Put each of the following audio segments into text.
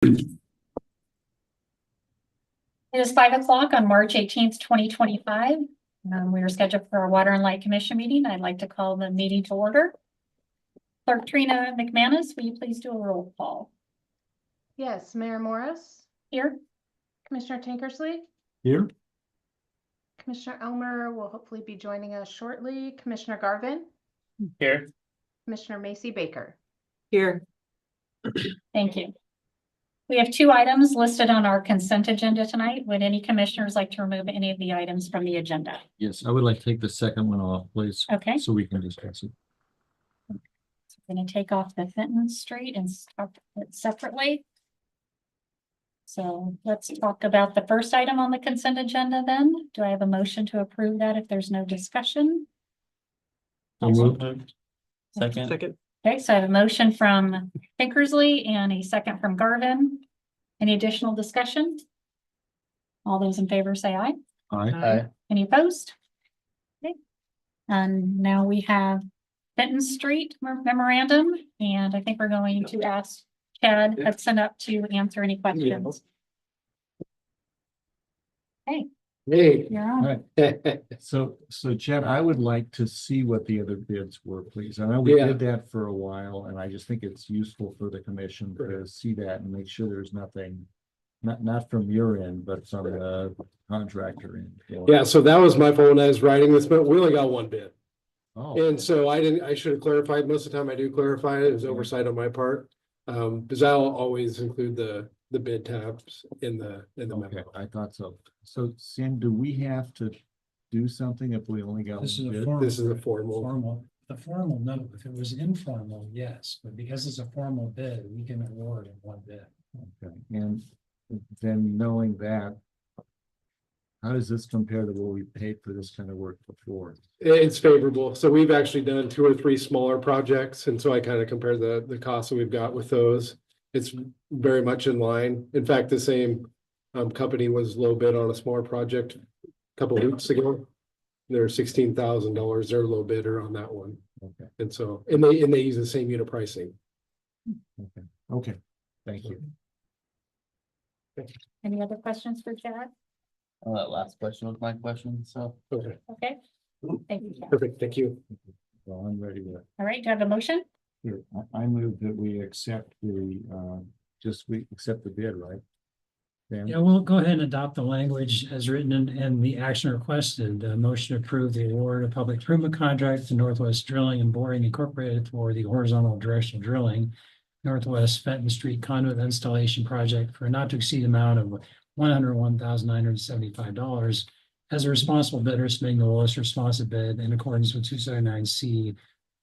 It is 5 o'clock on March 18th, 2025. We are scheduled for our Water and Light Commission meeting. I'd like to call the meeting to order. Clerk Trina McManus, will you please do a roll call? Yes, Mayor Morris, Here. Commissioner Tankersley, Here. Commissioner Elmer will hopefully be joining us shortly. Commissioner Garvin, Here. Commissioner Macy Baker. Here. Thank you. We have 2 items listed on our consent agenda tonight. Would any commissioners like to remove any of the items from the agenda? Yes, I would like to take the second one off, please. Okay, So we can discuss it. so we're going to take off the Fenton Street and talk it separately. So let's talk about the first item on the consent agenda then. Do I have a motion to approve that if there's no discussion? So moved. Second. Okay, so I have a motion from Tankersley and a second from Garvin. Any additional discussion? All those in favor say aye. Aye. Any opposed? Okay. And now we have Fenton Street memorandum, and I think we're going to ask Chad Hudson up to answer any questions. Hey, Hey. you're on. All right. So Chad, I would like to see what the other bids were, please. I know we Yeah. did that for a while, and I just think it's useful for the commission to see that and make sure there's nothing, not from your end, but from the contractor end. Yeah, so that was my fault when I was writing this, but we only got one bid. Oh, And so I should have clarified. Most of the time I do clarify it. It was oversight on my part. Because I'll always include the bid tabs in the okay, memo. I thought so. So Sam, do we have to do something if we only got This is one a bid? formal. This is a formal. The formal, no, if it was informal, yes, but because it's a formal bid, we can award in one bid. Okay, and then knowing that, how does this compare to what we paid for this kind of work before? It's favorable. So we've actually done 2 or 3 smaller projects. And so I kind of compare the costs that we've got with those. It's very much in line. In fact, the same company was low bid on a smaller project a couple of weeks ago. They're $16,000. They're low bidder on that one. Okay, And so, and they use the same unit pricing. okay, thank you. Any other questions for Chad? Well, that last question was my question, so. Okay, Okay. Thank you, Chad. perfect. Thank you. Well, I'm ready to, All right, do you have a motion? here, I move that we accept we accept the bid, right? Sam? Yeah, we'll go ahead and adopt the language as written and the action requested. Motion to approve the award of public improvement contract to Northwest Drilling and Boring Incorporated for the horizontal directional drilling Northwest Fenton Street conduit installation project for a not to exceed amount of $101,975 as a responsible bidder submitting the lowest responsive bid in accordance with 279C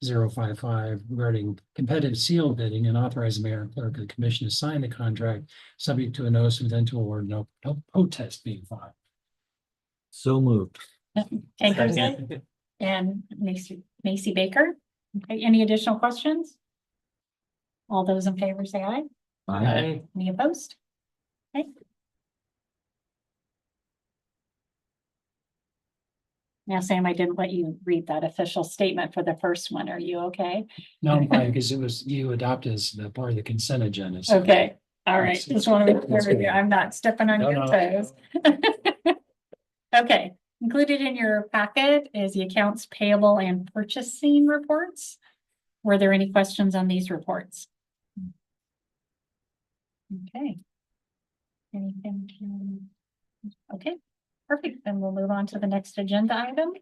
055 regarding competitive seal bidding, and authorize the mayor and clerk of the commission to sign the contract subject to a notice of intent to award, no protest being filed. So moved. Tankersley and Macy Baker. Okay, any additional questions? All those in favor say aye. Aye. Any opposed? Okay. Now, Sam, I didn't let you read that official statement for the first one. Are you okay? No, because it was, you adopted as the part of the consent agenda. so- Okay, all right. Just want to make That's sure good. I'm not stepping on No, your no. toes. Okay, included in your packet is the accounts payable and purchasing reports. Were there any questions on these reports? Okay. Anything? Okay, perfect. Then we'll move on to the next agenda item.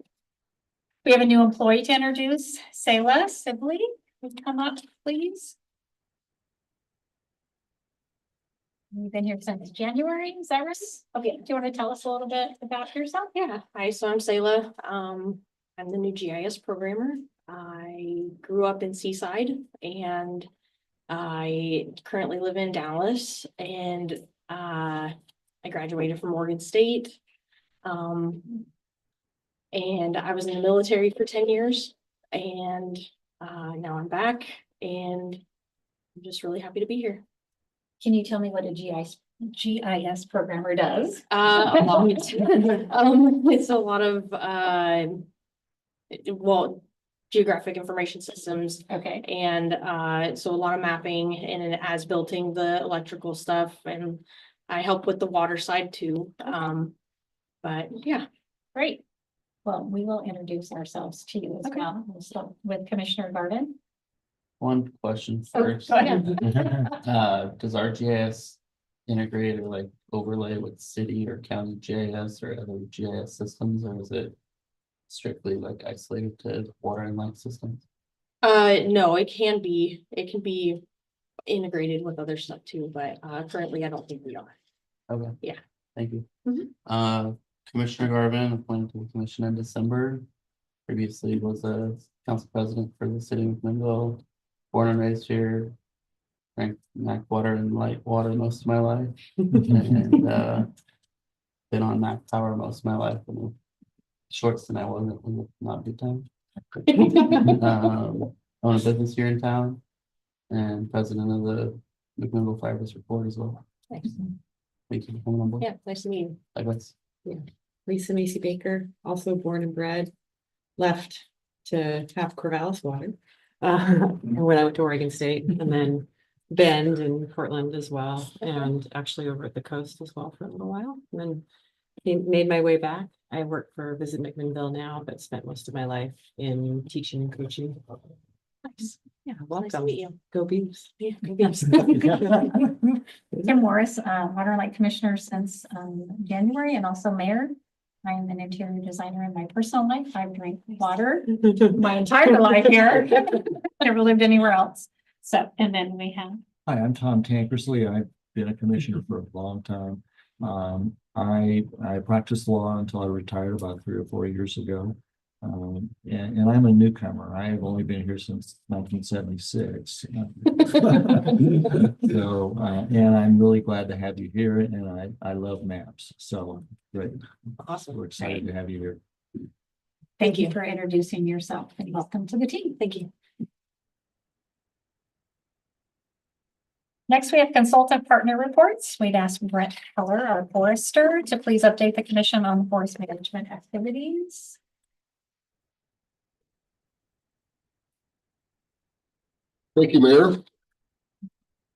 We have a new employee to introduce, Sayla Sibley. Would come up, please. You've been here since January, is that right? Okay, do you want to tell us a little bit about yourself? Yeah, hi, so I'm Sayla. I'm the new GIS programmer. I grew up in Seaside and I currently live in Dallas, and I graduated from Morgan State. And I was in the military for 10 years, and now I'm back, and I'm just really happy to be here. Can you tell me what a GIS programmer does? It's a lot of well, geographic information systems. Okay, And so a lot of mapping and as building the electrical stuff, and I help with the water side too. But yeah. great. Well, we will introduce ourselves to you as Okay. well. We'll start with Commissioner Garvin. One question Oh, first. go ahead. Does our GIS integrate or like overlay with city or county GIS or other GIS systems, or is it strictly like isolated to water and light systems? No, it can be integrated with other stuff too, but currently I don't think we are. Okay. Yeah. Thank you. Mhm. Commissioner Garvin, appointed to the commission in December. Previously was a council president for the city of McMinnville, born and raised here. Drank Mac water and light water most of my life. And been on Mac Power most of my life. And the short stint I wasn't, it was not a good time. Own a business here in town and president of the McMinnville Fire District Board as well. Nice. Thank you for coming on board. Yeah, nice to meet you. Likewise. Lisa Macy Baker, also born and bred, left to have Corvallis water. When I went to Oregon State and then Bend and Portland as well, and actually over at the coast as well for a little while. And then made my way back. I work for Visit McMinnville now, but spent most of my life in teaching and coaching. Nice. Yeah, Nice to welcome. meet you. Go Beavs. Yeah, maybe. Kim Morris, Water and Light Commissioner since January and also Mayor. I'm an interior designer in my personal life. I've drank water my entire life here. Never lived anywhere else. So, and then we have, Hi, I'm Tom Tankersley. I've been a commissioner for a long time. I practiced law until I retired about 3 or 4 years ago. And I'm a newcomer. I have only been here since 1976. So, and I'm really glad to have you here, and I love maps. So, great. Awesome. We're excited to have you here. thank you for introducing yourself and welcome to the team. Thank you. Next, we have consultant partner reports. We'd ask Brett Keller, our forester, to please update the commission on forest management activities. Thank you, Mayor.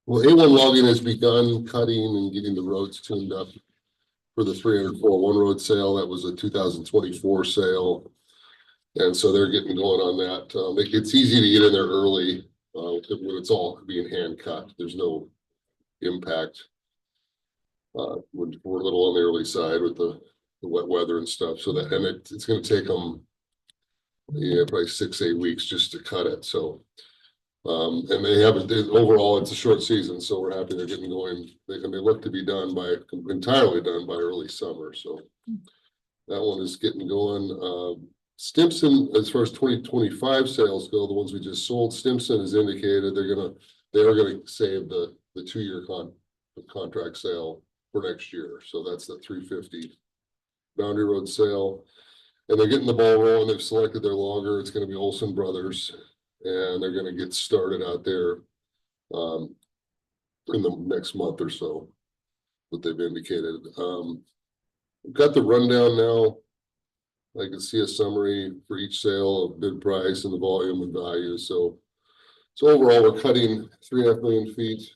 Well, A1 logging has begun cutting and getting the roads tuned up for the 304 road sale. That was a 2024 sale. And so they're getting going on that. It's easy to get in there early when it's all being hand cut. There's no impact. We're a little on the early side with the wet weather and stuff. So that, and it's going to take them, probably 6-8 weeks just to cut it. So and they haven't, overall, it's a short season, so we're happy they're getting going. They look to be done entirely done by early summer, so that one is getting going. Stimson, as far as 2025 sales go, the ones we just sold, Stimson has indicated they are gonna save the 2-year contract sale for next year, so that's the 350 Boundary Road sale. And they're getting the ball rolling. They've selected their logger. It's gonna be Olson Brothers. And they're gonna get started out there in the next month or so, what they've indicated. We've got the rundown now. I can see a summary for each sale of bid price and the volume and value. So overall, we're cutting 3.5 million feet,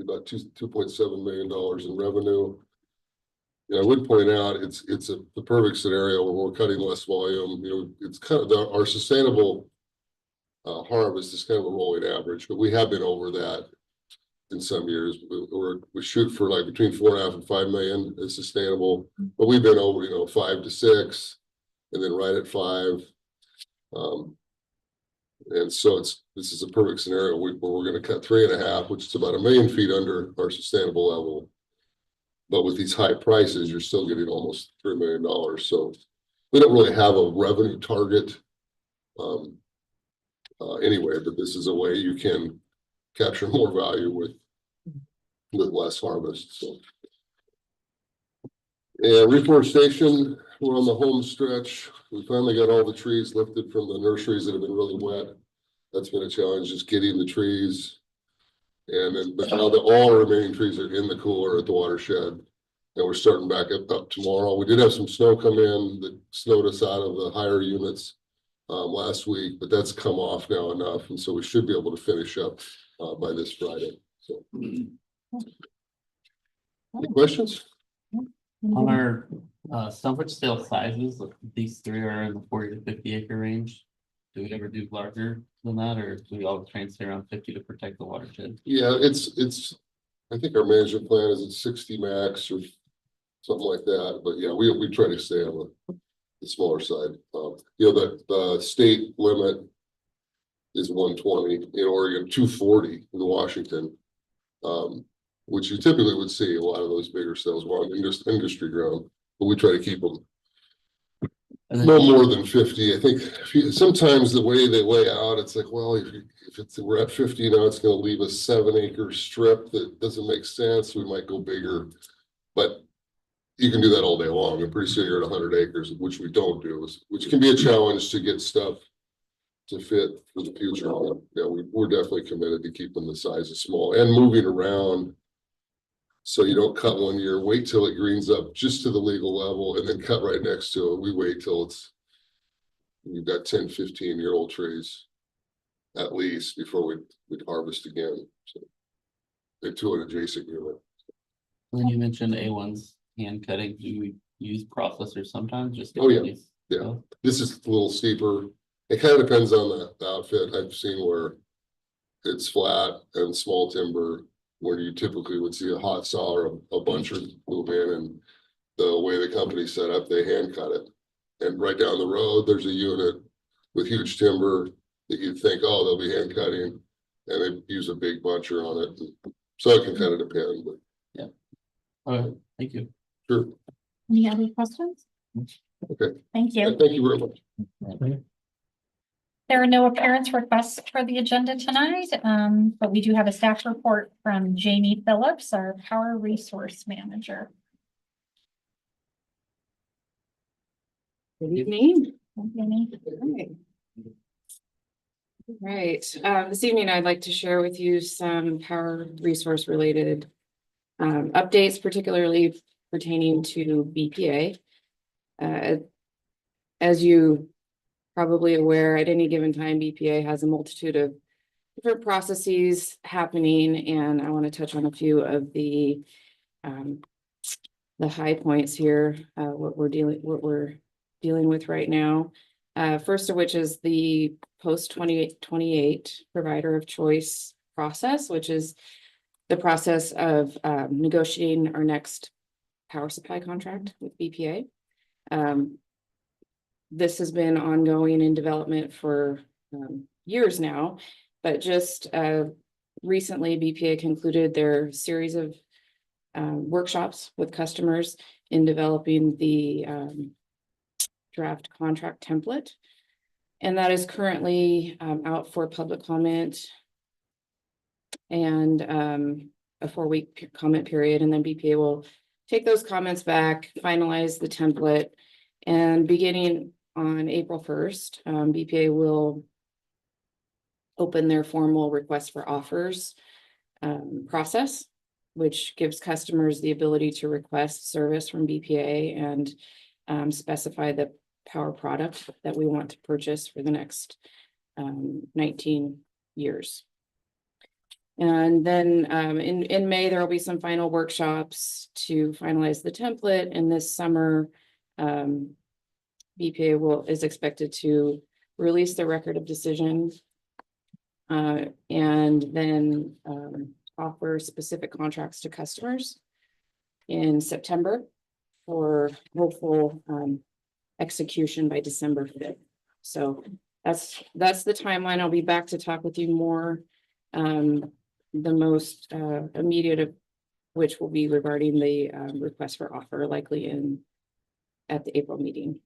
about $2.7 million in revenue. And I would point out it's the perfect scenario where we're cutting less volume. It's kind of our sustainable harvest is kind of a rolling average, but we have been over that in some years. We shoot for like between 4.5 and 5 million is sustainable, but we've been over 5 to 6, and then right at 5. And so this is a perfect scenario where we're going to cut 3.5, which is about 1 million feet under our sustainable level. But with these high prices, you're still getting almost $3 million. So we don't really have a revenue target anyway, but this is a way you can capture more value with less harvest. So, and reforestation, we're on the home stretch. We finally got all the trees lifted from the nurseries that have been really wet. That's been a challenge, just getting the trees. And then, but now all remaining trees are in the cooler at the watershed, and we're starting back up tomorrow. We did have some snow come in that snowed us out of the higher units, last week, but that's come off now enough, and so we should be able to finish up by this Friday. So, any questions? On our stumpage sale sizes, these three are in the 40 to 50 acre range. Do we ever do larger than that, or do we all try and stay around 50 to protect the watershed? Yeah, it's. I think our management plan is at 60 max or something like that, but yeah, we try to stay on the smaller side. You know, the state limit is 120 in Oregon, 240 in Washington. Which you typically would see a lot of those bigger sales were on industry ground, but we try to keep them And then, no more than 50. I think sometimes the way they lay out, it's like, well, if we're at 50 now, it's going to leave a 7-acre strip that doesn't make sense. We might go bigger, but you can do that all day long. And pretty soon you're at 100 acres, which we don't do, which can be a challenge to get stuff to fit for the future. Yeah, we're definitely committed to keeping the sizes small and moving around. So you don't cut one year, wait till it greens up just to the legal level and then cut right next to it. We wait till we've got 10, 15-year-old trees at least before we'd harvest again. So they're to an adjacent unit. when you mentioned A1's hand cutting, do we use processors sometimes? Just Oh, yeah. these- Yeah. This is a little steeper. It kind of depends on the outfit. I've seen where it's flat and small timber, where you typically would see a hot saw or a buncher move in, and the way the company's set up, they hand cut it. And right down the road, there's a unit with huge timber that you'd think, oh, they'll be hand cutting, and they use a big buncher on it. So it can kind of depend, but All right, thank you. sure. Any other questions? Okay. Thank Yeah, you. thank you very much. There are no appearance requests for the agenda tonight, but we do have a staff report from Jamie Phillips, our Power Resource Manager. Good evening. Jamie? Right. This evening I'd like to share with you some power resource related updates, particularly pertaining to BPA. As you probably aware, at any given time, BPA has a multitude of different processes happening, and I want to touch on a few of the high points here, what we're dealing with right now. First of which is the post 2028 provider of choice process, which is the process of negotiating our next power supply contract with BPA. This has been ongoing in development for years now, but just recently BPA concluded their series of workshops with customers in developing the draft contract template. And that is currently out for public comment and a 4-week comment period. And then BPA will take those comments back, finalize the template, and beginning on April 1st, BPA will open their formal request for offers process, which gives customers the ability to request service from BPA and specify the power product that we want to purchase for the next 19 years. And then in May, there will be some final workshops to finalize the template. And this summer, BPA is expected to release the record of decision and then offer specific contracts to customers in September for hopeful execution by December 5th. So that's the timeline. I'll be back to talk with you more. The most immediate of which will be regarding the request for offer, likely at the April meeting.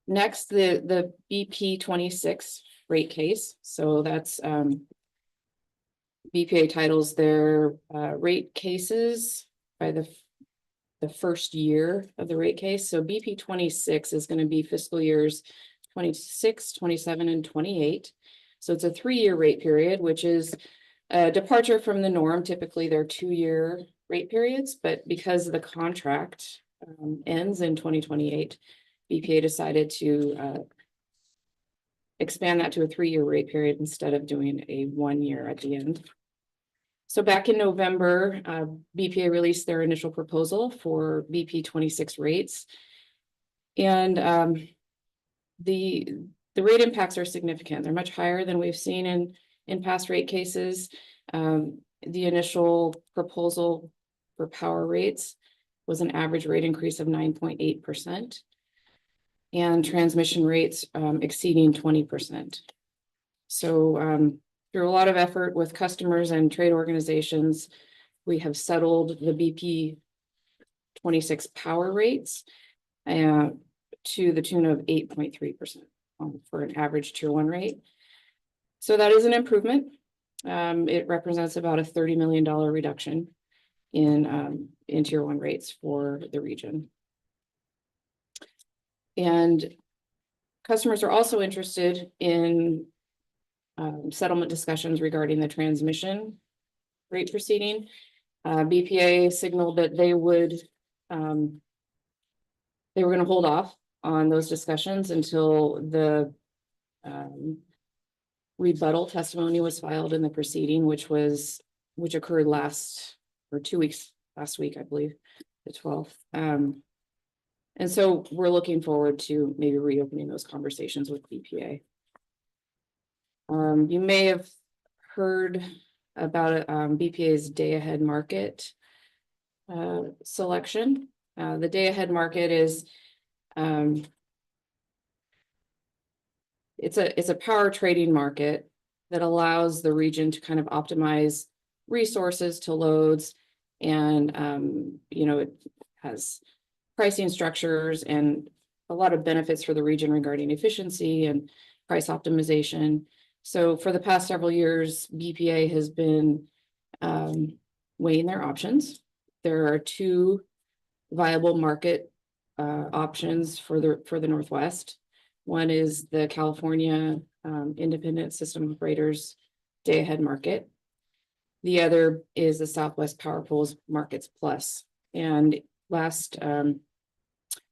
Next, the BP 26 rate case. So that's BPA titles their rate cases by the first year of the rate case. So BP 26 is going to be fiscal years 26, 27, and 28. So it's a 3-year rate period, which is a departure from the norm. Typically, they're 2-year rate periods, but because the contract ends in 2028, BPA decided to expand that to a 3-year rate period instead of doing a 1 year at the end. So back in November, BPA released their initial proposal for BP 26 rates. And the rate impacts are significant. They're much higher than we've seen in past rate cases. The initial proposal for power rates was an average rate increase of 9.8%. And transmission rates exceeding 20%. So through a lot of effort with customers and trade organizations, we have settled the BP 26 power rates to the tune of 8.3% for an average tier 1 rate. So that is an improvement. It represents about a $30 million reduction in tier 1 rates for the region. And customers are also interested in settlement discussions regarding the transmission rate proceeding. BPA signaled that they were going to hold off on those discussions until the rebuttal testimony was filed in the proceeding, which occurred last week, I believe, the 12th. And so we're looking forward to maybe reopening those conversations with BPA. You may have heard about BPA's day-ahead market selection. The day-ahead market is it's a power trading market that allows the region to kind of optimize resources to loads, and it has pricing structures and a lot of benefits for the region regarding efficiency and price optimization. So for the past several years, BPA has been weighing their options. There are 2 viable market options for the Northwest. One is the California Independent System Operators Day-Ahead Market. The other is the Southwest Power Pools Markets Plus. And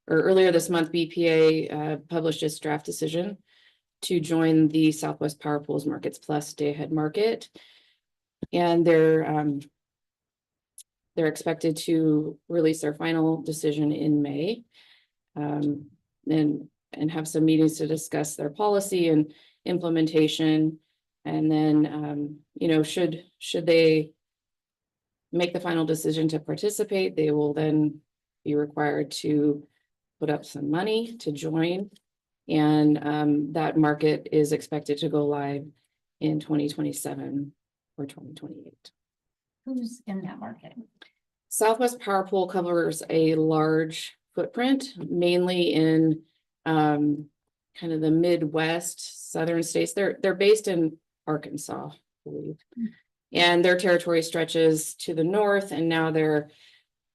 earlier this month, BPA published its draft decision to join the Southwest Power Pools Markets Plus Day-Ahead Market. And they're expected to release their final decision in May, and have some meetings to discuss their policy and implementation. And then, should they make the final decision to participate, they will then be required to put up some money to join. And that market is expected to go live in 2027 or 2028. Who's in that market? Southwest Power Pool covers a large footprint, mainly in kind of the Midwest, southern states. They're based in Arkansas, I believe. And their territory stretches to the north, and now they're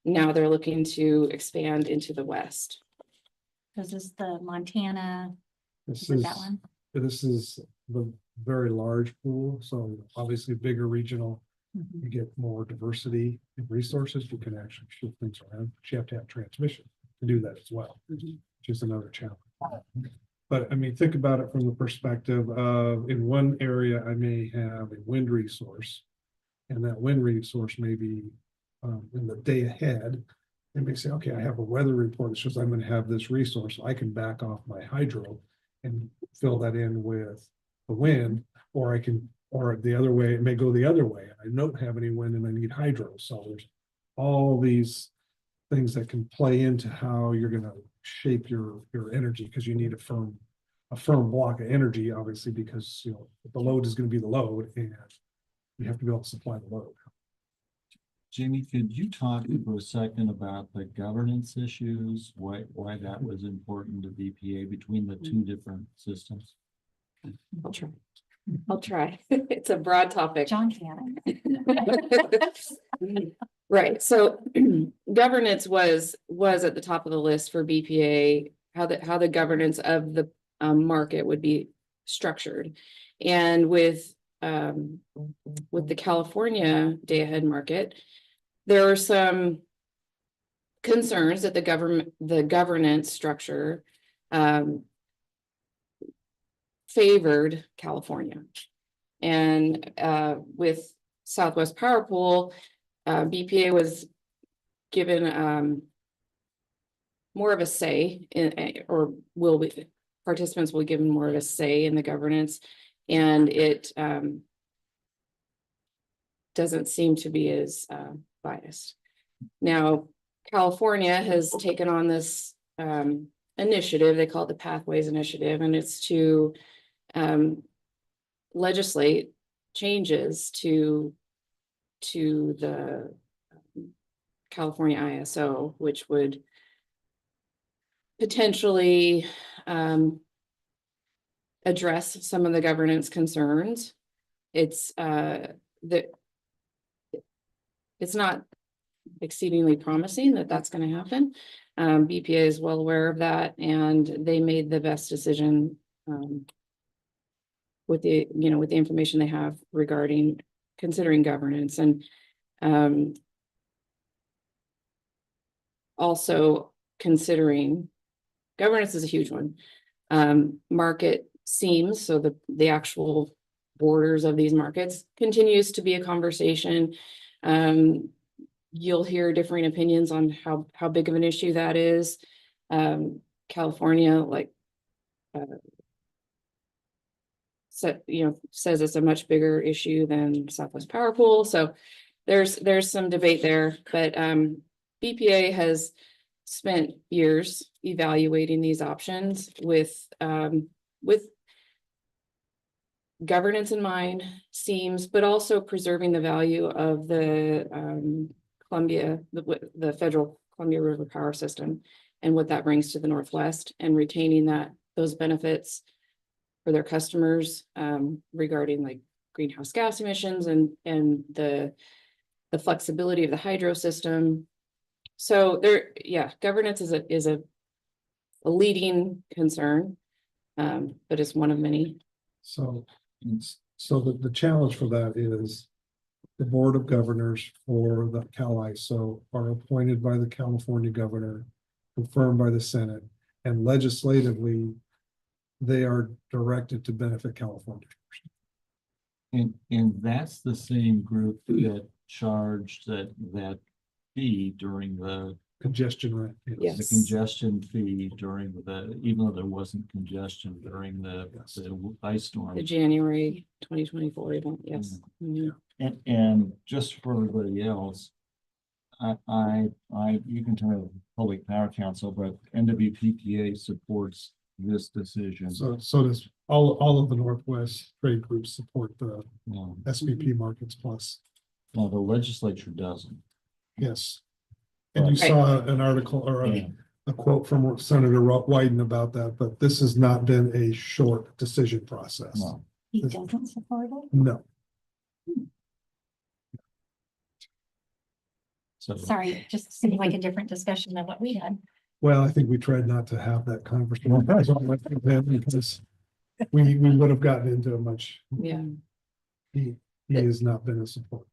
looking to expand into the west. This is the Montana, This is is, that one? this is the very large pool, so obviously bigger regional, Mhm. you get more diversity in resources, you can actually shift things around, but you have to have transmission to do that as well, which is another challenge. But I mean, think about it from the perspective of, in one area, I may have a wind resource, and that wind resource may be in the day ahead. They may say, okay, I have a weather report that shows I'm going to have this resource. I can back off my hydro and fill that in with the wind, or the other way, it may go the other way. I don't have any wind and I need hydro. So there's all these things that can play into how you're going to shape your energy, because you need a firm block of energy, obviously, because the load is going to be the load, and you have to be able to supply the load. Jamie, could you talk for a second about the governance issues, why that was important to BPA between the 2 different systems? I'll try. It's a broad topic. John Cannon. Right. So governance was at the top of the list for BPA, how the governance of the market would be structured. And with the California day-ahead market, there are some concerns that the governance structure favored California. And with Southwest Power Pool, BPA was given more of a say in, or will be, participants will be given more of a say in the governance, and it doesn't seem to be as biased. Now, California has taken on this initiative, they call it the Pathways Initiative, and it's to legislate changes to the California ISO, which would potentially address some of the governance concerns. It's it's not exceedingly promising that that's going to happen. BPA is well aware of that, and they made the best decision with the, with the information they have regarding considering governance, and also considering governance is a huge one. Market seams, so the actual borders of these markets continues to be a conversation. You'll hear differing opinions on how big of an issue that is. California, says it's a much bigger issue than Southwest Power Pool. So there's some debate there, but BPA has spent years evaluating these options with governance in mind, seams, but also preserving the value of the the federal Columbia River power system and what that brings to the Northwest, and retaining those benefits for their customers regarding greenhouse gas emissions and the flexibility of the hydro system. So governance is a leading concern, but it's one of many. So the challenge for that is the Board of Governors for the Cal ISO are appointed by the California governor, confirmed by the Senate, and legislatively, they are directed to benefit California. And that's the same group that charged that fee during the Congestion rate. Yes. the congestion fee during even though there wasn't congestion during the ice storm. The January 2024 event, yes. Mhm. And just for everybody else, you can tell the Public Power Council, but NWPPA supports this decision. So does all of the Northwest trade groups support the SPP Markets Plus. No, the legislature doesn't. Yes. And you Right. saw an article or a quote from Senator Wyden about that, but this has not been a short decision process. No. He doesn't support it? No. So Sorry, it just seemed like a different discussion than what we had. Well, I think we tried not to have that conversation because we would have gotten into a much, Yeah. he has not been a support.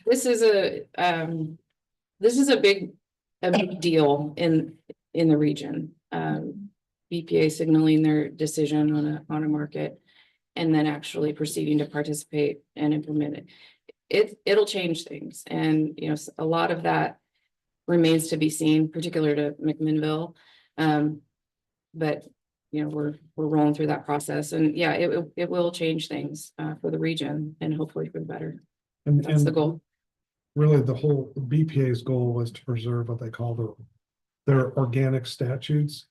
This is a big deal in the region. BPA signaling their decision on a market and then actually proceeding to participate and implement it. It'll change things, and a lot of that remains to be seen, particular to McMinnville. But we're rolling through that process, and it will change things for the region and hopefully for the better. That's the goal. Really, the whole BPA's goal was to preserve what they call their organic statutes,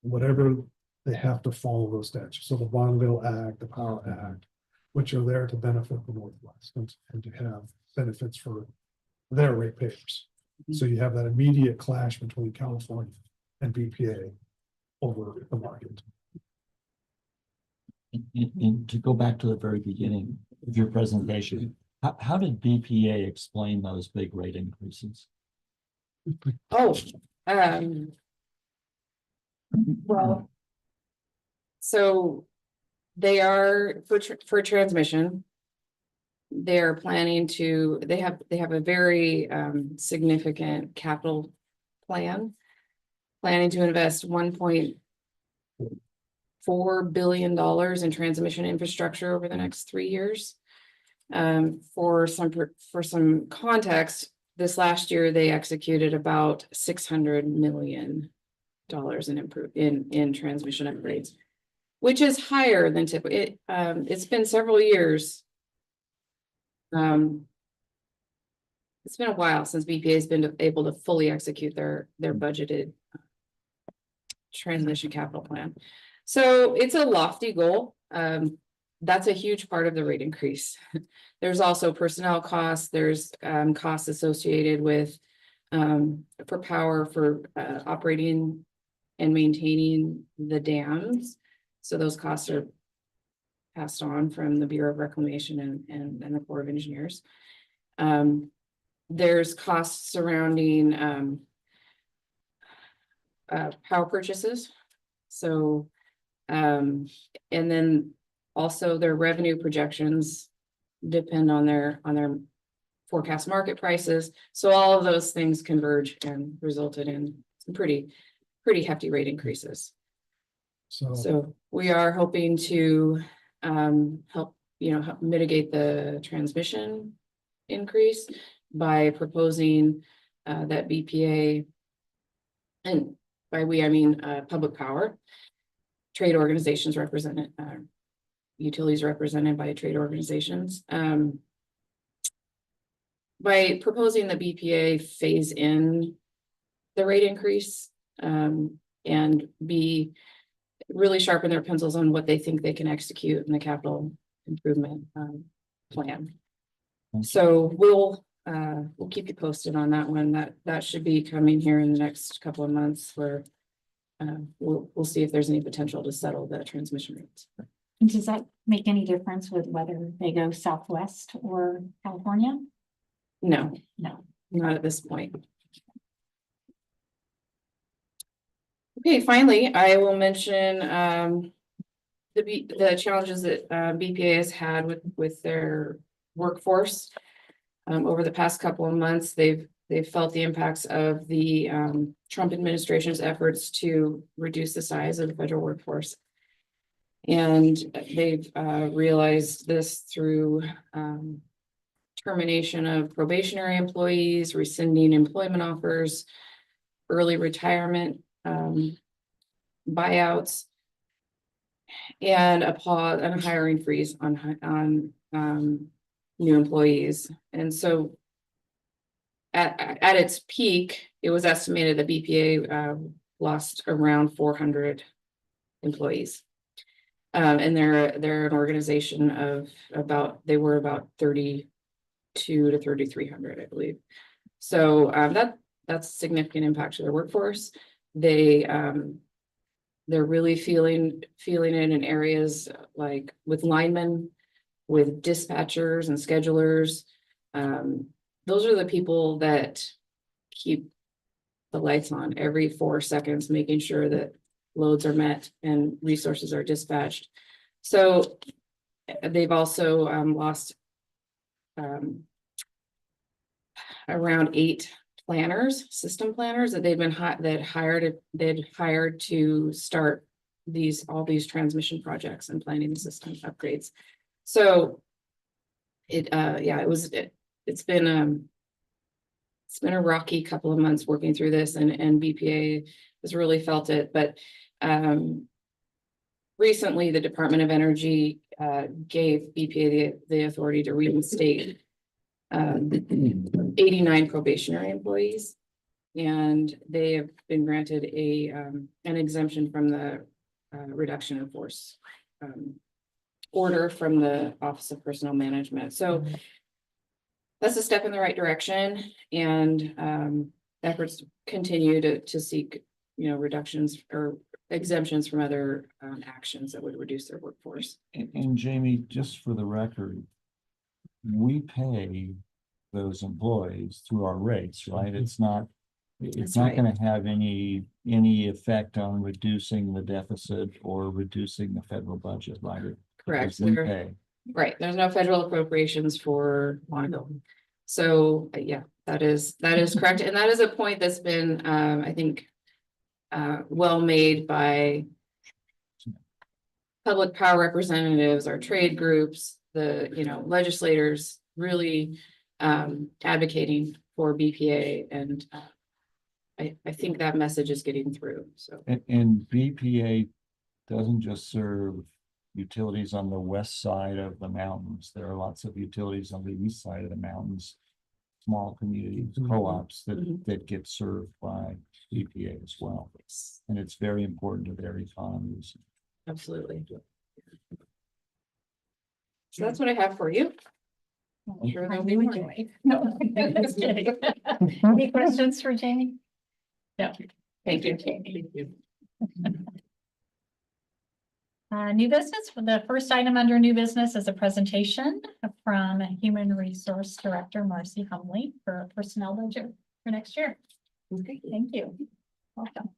whatever they have to follow those statutes. So the Bonneville Act, the Power Act, which are there to benefit the Northwest and to have benefits for their ratepayers. So you have that immediate clash between California and BPA over the market. And to go back to the very beginning of your presentation, how did BPA explain those big rate increases? Well, so they are for transmission. They're planning to, they have a very significant capital plan, planning to invest $4 billion in transmission infrastructure over the next 3 years. For some context, this last year, they executed about $600 million in transmission upgrades, which is higher than typical. It's been several years. It's been a while since BPA has been able to fully execute their budgeted transmission capital plan. So it's a lofty goal. That's a huge part of the rate increase. There's also personnel costs. There's costs associated with for power for operating and maintaining the dams. So those costs are passed on from the Bureau of Reclamation and the Corps of Engineers. There's costs surrounding power purchases. So, and then also their revenue projections depend on their forecast market prices. So all of those things converge and resulted in some pretty hefty rate increases. So we are hoping to help mitigate the transmission increase by proposing that BPA, and by we I mean public power, trade organizations represented, utilities represented by trade organizations. By proposing the BPA phase in the rate increase and be really sharpen their pencils on what they think they can execute in the capital improvement plan. So we'll keep you posted on that one. That should be coming here in the next couple of months, where we'll see if there's any potential to settle the transmission rates. And does that make any difference with whether they go Southwest or California? No, No. not at this point. Okay, finally, I will mention the challenges that BPA has had with their workforce. Over the past couple of months, they've felt the impacts of the Trump administration's efforts to reduce the size of the federal workforce. And they've realized this through termination of probationary employees, rescinding employment offers, early retirement buyouts, and a pause and a hiring freeze on new employees. And so at its peak, it was estimated that BPA lost around 400 employees. And they're an organization of about 3,200 to 3,300, I believe. So that's a significant impact to their workforce. They're really feeling it in areas like with linemen, with dispatchers and schedulers. Those are the people that keep the lights on every 4 seconds, making sure that loads are met and resources are dispatched. So they've also lost around 8 planners, system planners that they'd hired to start all these transmission projects and planning the system upgrades. So it's been a rocky couple of months working through this, and BPA has really felt it. But recently, the Department of Energy gave BPA the authority to reinstate 89 probationary employees, and they have been granted an exemption from the reduction in force order from the Office of Personnel Management. So that's a step in the right direction, and efforts continue to seek, reductions or exemptions from other actions that would reduce their workforce. And Jamie, just for the record, we pay those employees through our rates, right? It's not going to have any effect on reducing the deficit or reducing the federal budget, right? Correct. We pay. Right. There's no federal appropriations for Monaco. So yeah, that is correct. And that is a point that's been, I think, well made by public power representatives, our trade groups, the, legislators really advocating for BPA, and I think that message is getting through, so. And BPA doesn't just serve utilities on the west side of the mountains. There are lots of utilities on the east side of the mountains. Small communities, co-ops that get served by BPA as well. And it's very important to their economies. Absolutely. So that's what I have for you. I'm sure there'll be more. No, just kidding. Any questions for Jamie? No. Thank you. New business, the first item under new business is a presentation from Human Resource Director Marcy Humley for personnel budget for next year. Okay, Thank you. Welcome.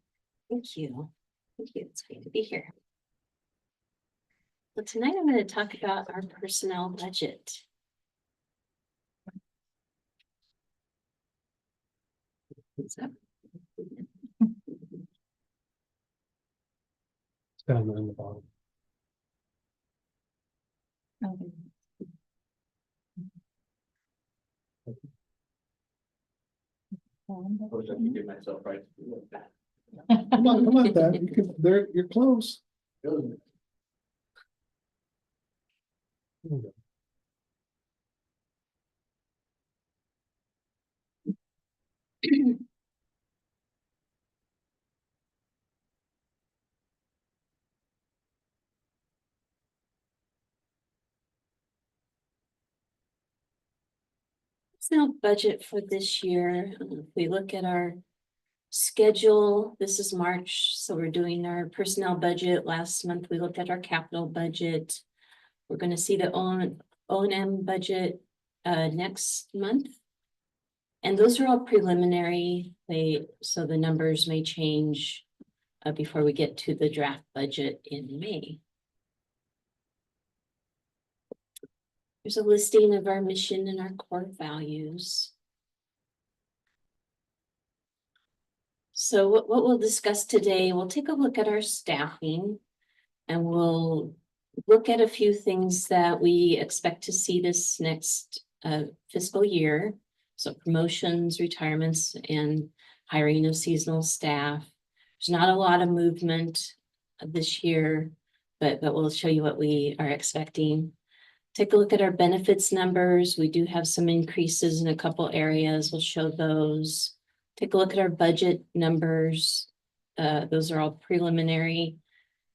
thank you. Thank you. It's great to be here. So tonight I'm going to talk about our personnel budget. So, Down in the bottom. I wish I could give myself right. Come on, Dad, you're close. personnel budget for this year, if we look at our schedule, this is March, so we're doing our personnel budget. Last month, we looked at our capital budget. We're gonna see the O&M budget next month. And those are all preliminary, so the numbers may change before we get to the draft budget in May. There's a listing of our mission and our core values. So what we'll discuss today, we'll take a look at our staffing, and we'll look at a few things that we expect to see this next fiscal year. So promotions, retirements, and hiring of seasonal staff. There's not a lot of movement this year, but we'll show you what we are expecting. Take a look at our benefits numbers. We do have some increases in a couple areas. We'll show those. Take a look at our budget numbers. Those are all preliminary.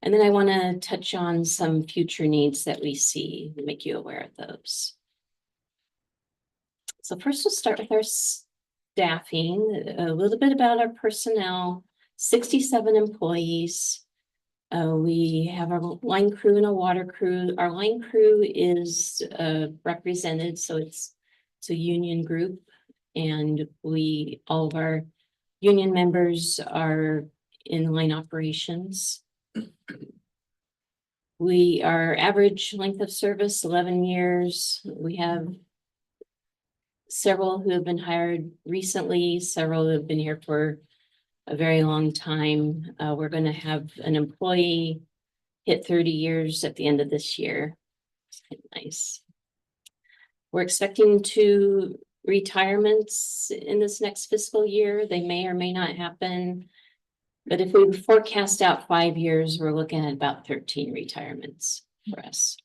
And then I want to touch on some future needs that we see and make you aware of those. So first we'll start with our staffing, a little bit about our personnel, 67 employees. We have our line crew and a water crew. Our line crew is represented, so it's a union group, and all of our union members are in line operations. Our average length of service, 11 years. We have several who have been hired recently, several who have been here for a very long time. We're going to have an employee hit 30 years at the end of this year. It's kind of nice. We're expecting 2 retirements in this next fiscal year. They may or may not happen. But if we forecast out 5 years, we're looking at about 13 retirements for us.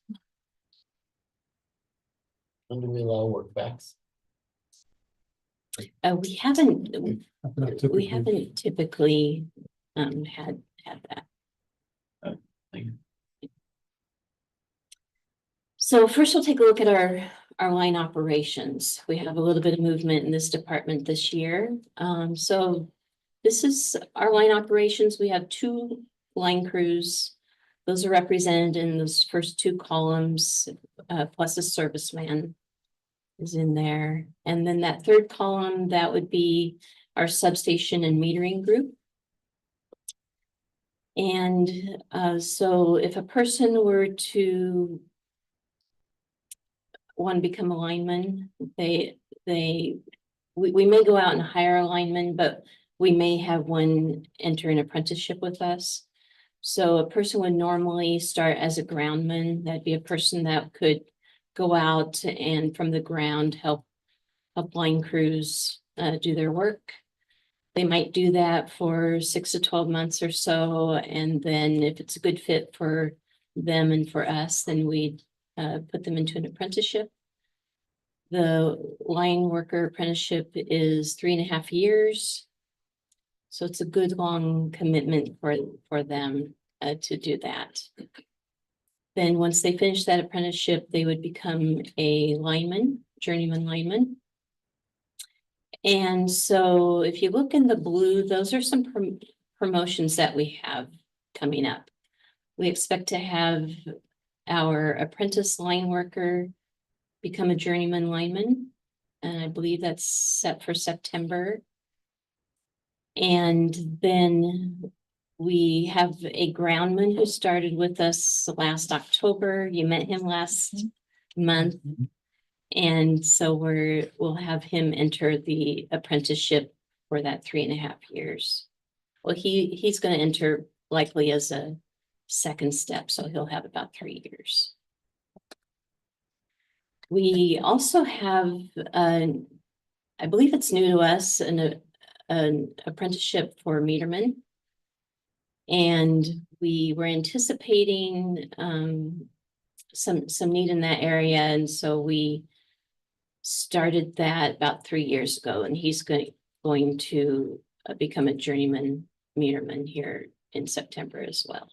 When do we allow work backs? We haven't typically had that. Thank you. So first we'll take a look at our line operations. We have a little bit of movement in this department this year. So this is our line operations. We have 2 line crews. Those are represented in those first 2 columns, plus a serviceman is in there. And then that 3rd column, that would be our substation and metering group. And so if a person were to want to become a lineman, we may go out and hire a lineman, but we may have one enter an apprenticeship with us. So a person would normally start as a groundman. That'd be a person that could go out and from the ground help line crews do their work. They might do that for 6 to 12 months or so, and then if it's a good fit for them and for us, then we'd put them into an apprenticeship. The line worker apprenticeship is 3.5 years. So it's a good long commitment for them to do that. Then once they finish that apprenticeship, they would become a lineman, journeyman lineman. And so if you look in the blue, those are some promotions that we have coming up. We expect to have our apprentice line worker become a journeyman lineman. And I believe that's set for September. And then we have a groundman who started with us last October. You met him last month. And so we'll have him enter the apprenticeship for that 3.5 years. Well, he's going to enter likely as a second step, so he'll have about 3 years. We also have, I believe it's new to us, an apprenticeship for meterman. And we were anticipating some need in that area, and so we started that about 3 years ago, and he's going to become a journeyman meterman here in September as well.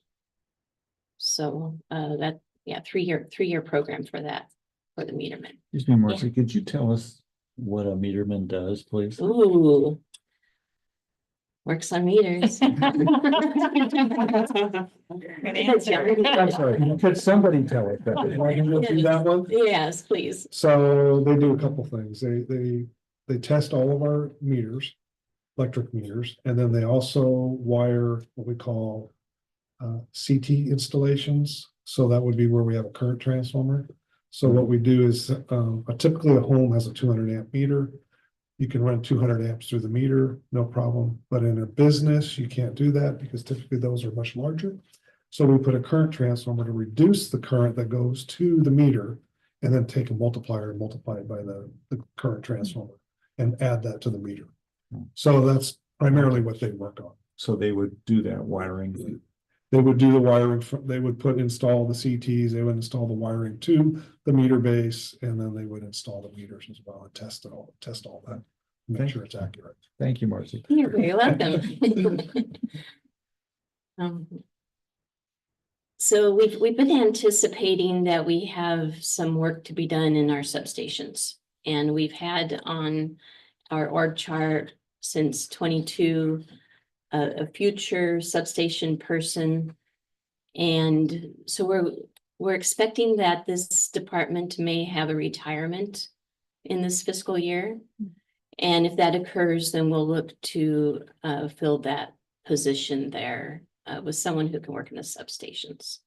So that, yeah, 3-year program for that, for the meterman. Excuse me, Marcy, could you tell us what a meterman does, please? Ooh. Works on meters. Good answer. I'm sorry, could somebody tell us that? If I can go through that one? Yes, please. So they do a couple things. They test all of our meters, electric meters, and then they also wire what we call CT installations. So that would be where we have a current transformer. So what we do is typically a home has a 200 amp meter. You can run 200 amps through the meter, no problem. But in a business, you can't do that because typically those are much larger. So we put a current transformer to reduce the current that goes to the meter, and then take a multiplier and multiply it by the current transformer and add that to the meter. So that's primarily what they work on. So they would do that wiring. They would do the wiring, they would install the CTs, they would install the wiring to the meter base, and then they would install the meters as well and test all that. Make sure it's accurate. Thank you, Marcy. You're very welcome. So we've been anticipating that we have some work to be done in our substations. And we've had on our org chart since 22 a future substation person. And so we're expecting that this department may have a retirement in this fiscal year. And if that occurs, then we'll look to fill that position there with someone who can work in the substations.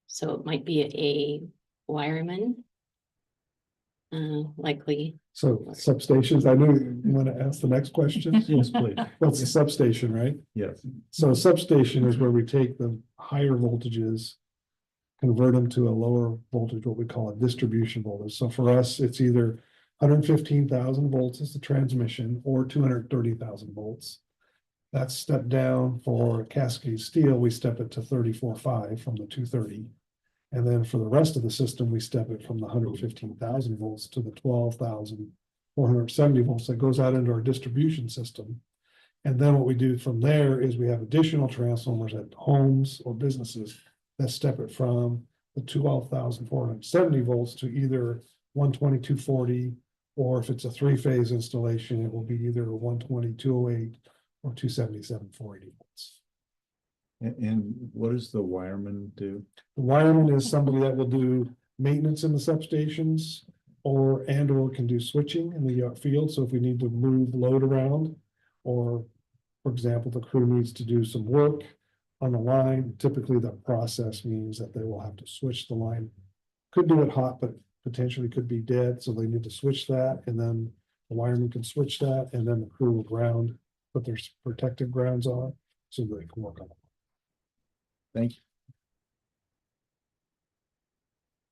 So it might be a wireman, likely. So substations, I know you want to ask the next question. Yes, please. That's a substation, right? Yes. So a substation is where we take the higher voltages, convert them to a lower voltage, what we call a distribution voltage. So for us, it's either 115,000 volts is the transmission or 230,000 volts. That's stepped down for Cascade Steel. We step it to 34.5 from the 230. And then for the rest of the system, we step it from the 115,000 volts to the 12,470 volts that goes out into our distribution system. And then what we do from there is we have additional transformers at homes or businesses that step it from the 12,470 volts to either 120, 240, or if it's a 3-phase installation, it will be either 120, 208 or 277, 480 volts. And what does the wireman do? The wireman is somebody that will do maintenance in the substations or can do switching in the field. So if we need to move load around, or for example, the crew needs to do some work on the line, typically the process means that they will have to switch the line. Could do it hot, but potentially could be dead. So they need to switch that, and then the wireman can switch that, and then the crew will ground, put their protective grounds on so they can work on it. Thank you.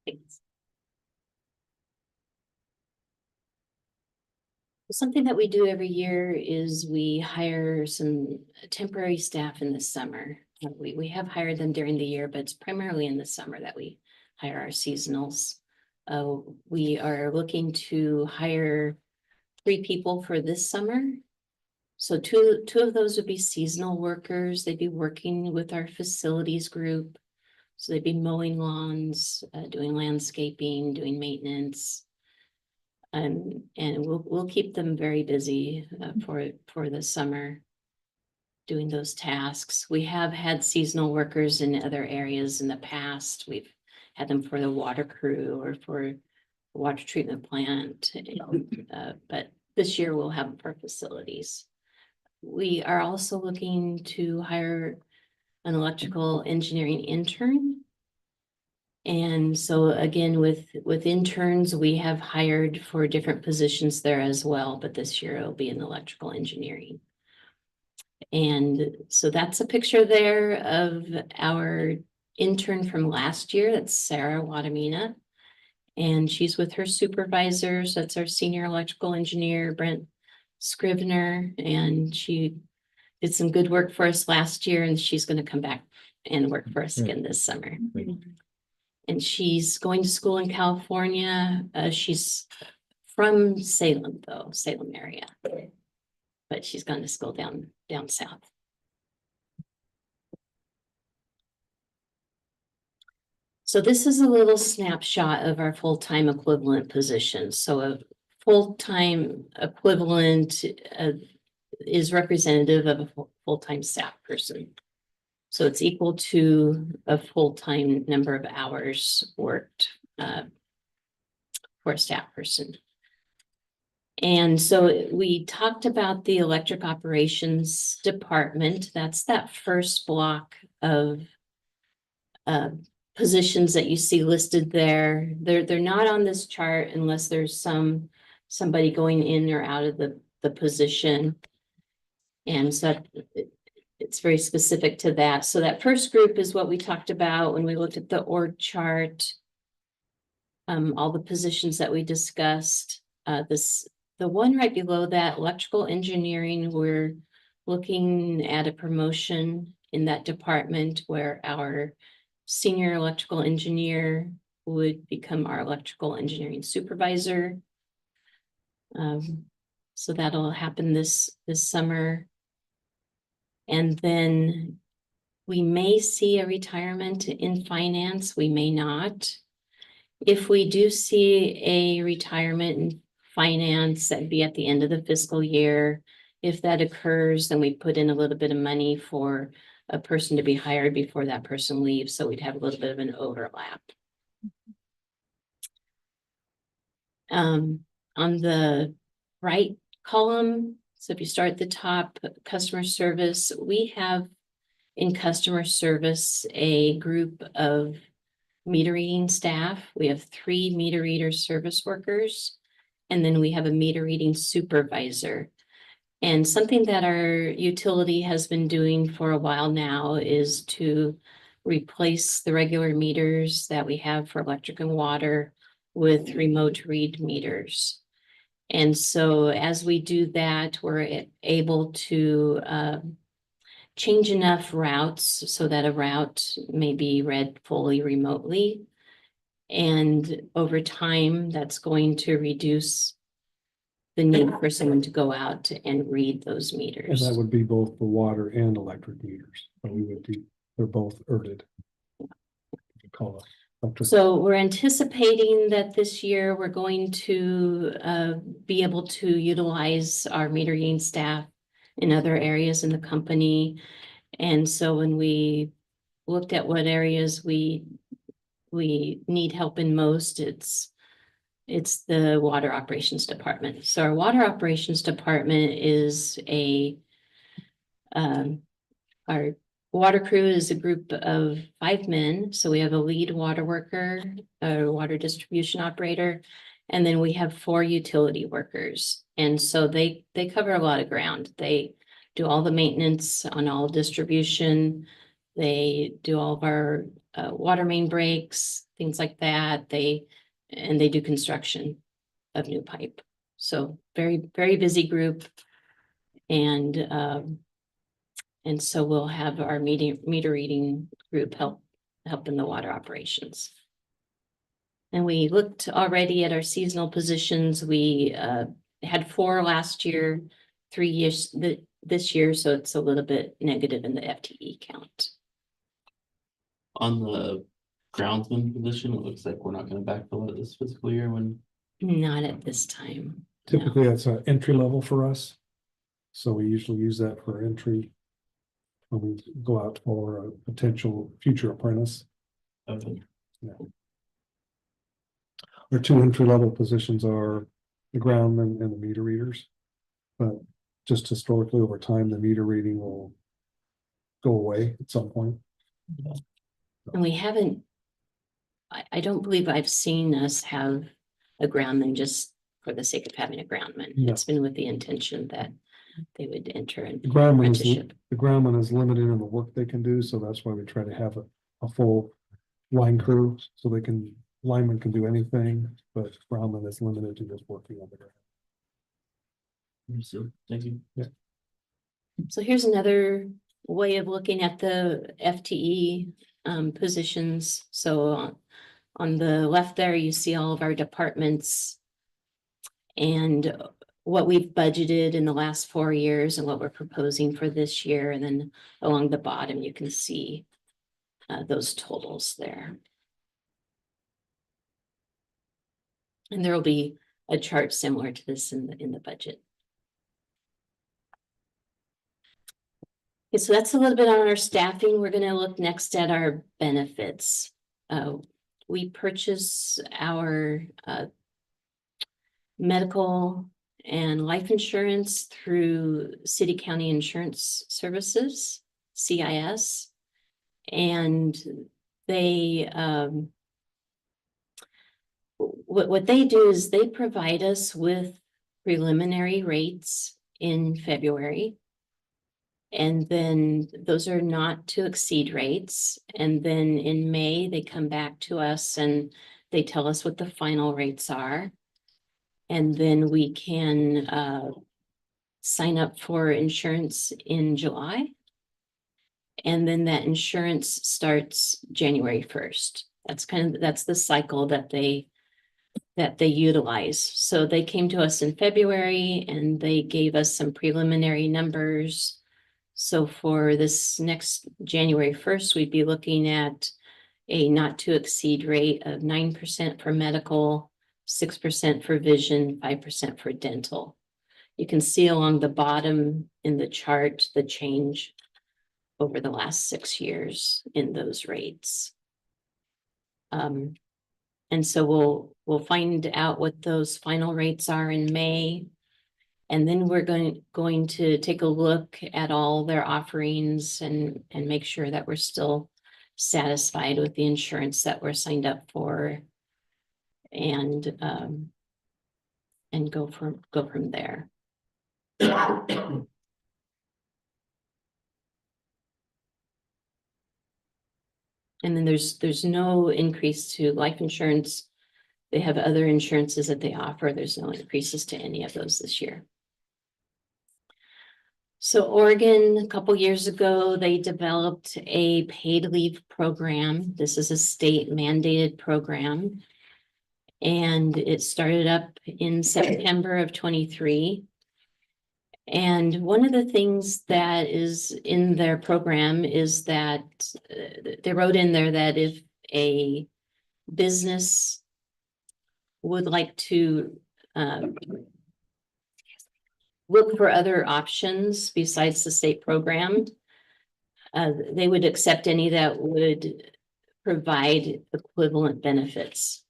Thanks. Something that we do every year is we hire some temporary staff in the summer. We have hired them during the year, but it's primarily in the summer that we hire our seasonals. We are looking to hire 3 people for this summer. So two of those would be seasonal workers. They'd be working with our facilities group. So they'd be mowing lawns, doing landscaping, doing maintenance. And we'll keep them very busy for the summer doing those tasks. We have had seasonal workers in other areas in the past. We've had them for the water crew or for the water treatment plant. But this year we'll have them for facilities. We are also looking to hire an electrical engineering intern. And so again, with interns, we have hired for different positions there as well, but this year it'll be in electrical engineering. And so that's a picture there of our intern from last year. That's Sarah Wadamina. And she's with her supervisor. So that's our senior electrical engineer, Brent Scrivener. And she did some good work for us last year, and she's going to come back and work for us again this summer. And she's going to school in California. She's from Salem, though, Salem area. But she's gone to school down south. So this is a little snapshot of our full-time equivalent positions. So a full-time equivalent is representative of a full-time staff person. So it's equal to a full-time number of hours worked for a staff person. And so we talked about the electric operations department. That's that first block of positions that you see listed there. They're not on this chart unless there's somebody going in or out of the position. And so it's very specific to that. So that first group is what we talked about when we looked at the org chart. All the positions that we discussed. The one right below that, electrical engineering, we're looking at a promotion in that department where our senior electrical engineer would become our electrical engineering supervisor. So that'll happen this summer. And then we may see a retirement in finance, we may not. If we do see a retirement in finance, that'd be at the end of the fiscal year. If that occurs, then we put in a little bit of money for a person to be hired before that person leaves, so we'd have a little bit of an overlap. On the right column, so if you start at the top, customer service, we have in customer service a group of meter reading staff. We have 3 meter reader service workers, and then we have a meter reading supervisor. And something that our utility has been doing for a while now is to replace the regular meters that we have for electric and water with remote read meters. And so as we do that, we're able to change enough routes so that a route may be read fully remotely. And over time, that's going to reduce the need for someone to go out and read those And meters. that would be both the water and electric meters. So we would do, they're both ERDed. Call it electric. So we're anticipating that this year we're going to be able to utilize our meter reading staff in other areas in the company. And so when we looked at what areas we need help in most, it's the water operations department. So our water operations department is our water crew is a group of 5 men. So we have a lead water worker, a water distribution operator, and then we have 4 utility workers. And so they cover a lot of ground. They do all the maintenance on all distribution. They do all of our water main breaks, things like that. They do construction of new pipe. So very, very busy group. And so we'll have our meter reading group help in the water operations. And we looked already at our seasonal positions. We had 4 last year, 3 years this year, so it's a little bit negative in the FTE count. On the groundsman position, it looks like we're not gonna backfill it this fiscal year when. Not at this time. no. Typically, that's an entry level for us. So we usually use that for entry. When we go out for a potential future apprentice. Okay. Our 2 entry level positions are the groundmen and the meter readers. But just historically, over time, the meter reading will go away at some point. And we haven't, I don't believe I've seen us have a groundman just for the sake of having a groundman. No. It's been with the intention that they would enter an The groundman is limited in the work they can do, so that's why we try to have a full line crew, so linemen can do anything, but groundman is limited to just working on the ground. So, thank you. So here's another way of looking at the FTE positions. So on the left there, you see all of our departments and what we've budgeted in the last 4 years and what we're proposing for this year. And then along the bottom, you can see those totals there. And there will be a chart similar to this in the budget. Okay, so that's a little bit on our staffing. We're going to look next at our benefits. We purchase our medical and life insurance through City County Insurance Services, CIS. And they, what they do is they provide us with preliminary rates in February. And then those are not to exceed rates. And then in May, they come back to us and they tell us what the final rates are. And then we can sign up for insurance in July. And then that insurance starts January 1st. That's the cycle that they utilize. So they came to us in February and they gave us some preliminary numbers. So for this next January 1st, we'd be looking at a not to exceed rate of 9% for medical, 6% for vision, 5% for dental. You can see along the bottom in the chart, the change over the last 6 years in those rates. And so we'll find out what those final rates are in May. And then we're going to take a look at all their offerings and make sure that we're still satisfied with the insurance that we're signed up for, and go from there. And then there's no increase to life insurance. They have other insurances that they offer. There's no increases to any of those this year. So Oregon, a couple years ago, they developed a paid leave program. This is a state mandated program. And it started up in September of 23. And one of the things that is in their program is that they wrote in there that if a business would like to look for other options besides the state program, they would accept any that would provide equivalent benefits.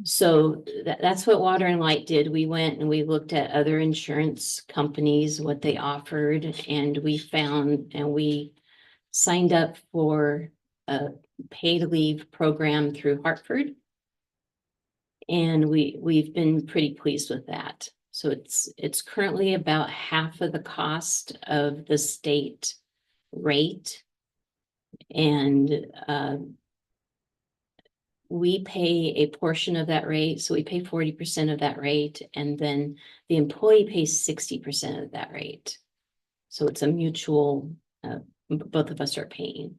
So that's what Water and Light did. We went and we looked at other insurance companies, what they offered, and we found and we signed up for a paid leave program through Hartford. And we've been pretty pleased with that. So it's currently about half of the cost of the state rate. And we pay a portion of that rate, so we pay 40% of that rate, and then the employee pays 60% of that rate. So it's a mutual, both of us are paying.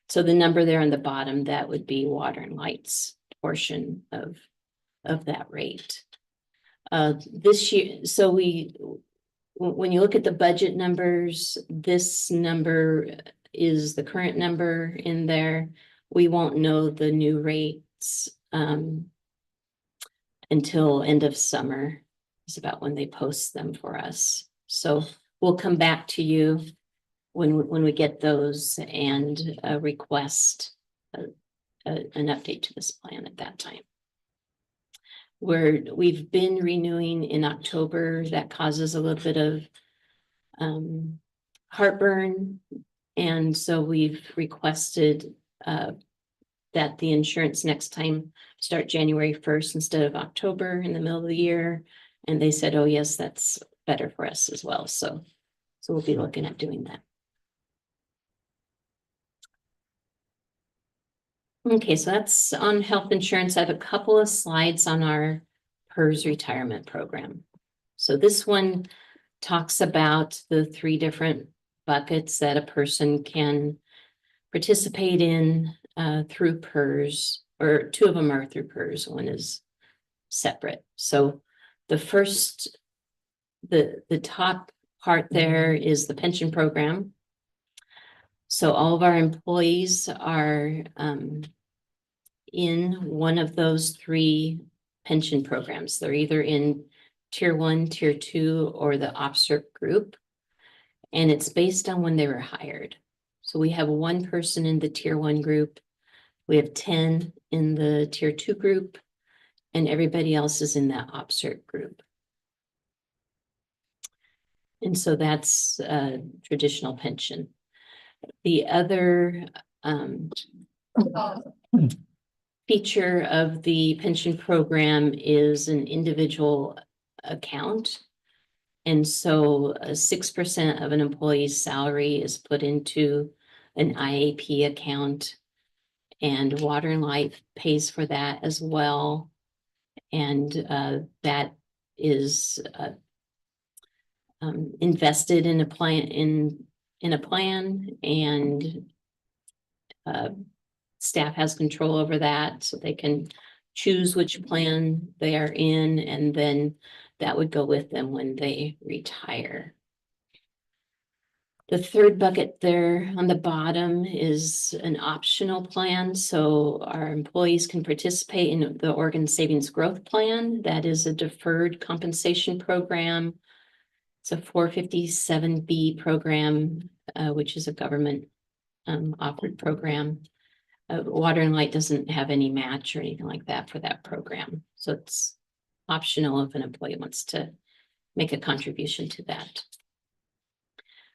So the number there on the bottom, that would be water and lights portion of that rate. This year, so when you look at the budget numbers, this number is the current number in there. We won't know the new rates until end of summer is about when they post them for us. So we'll come back to you when we get those and request an update to this plan at that time. We've been renewing in October. That causes a little bit of heartburn. And so we've requested that the insurance next time start January 1st instead of October in the middle of the year. And they said, oh, yes, that's better for us as well. So we'll be looking at doing that. Okay, so that's on health insurance. I have a couple of slides on our PERS retirement program. So this one talks about the 3 different buckets that a person can participate in through PERS, or 2 of them are through PERS, one is separate. So the first, the top part there is the pension program. So all of our employees are in one of those 3 pension programs. They're either in tier 1, tier 2, or the OPSERP group. And it's based on when they were hired. So we have 1 person in the tier 1 group. We have 10 in the tier 2 group, and everybody else is in that OPSERP group. And so that's a traditional pension. The other feature of the pension program is an individual account. And so 6% of an employee's salary is put into an IAP account, and Water and Light pays for that as well. And that is invested in a plan, in a plan, and staff has control over that, so they can choose which plan they are in, and then that would go with them when they retire. The third bucket there on the bottom is an optional plan, so our employees can participate in the Oregon Savings Growth Plan. That is a deferred compensation program. It's a 457B program, which is a government offered program. Water and Light doesn't have any match or anything like that for that program. So it's optional if an employee wants to make a contribution to that.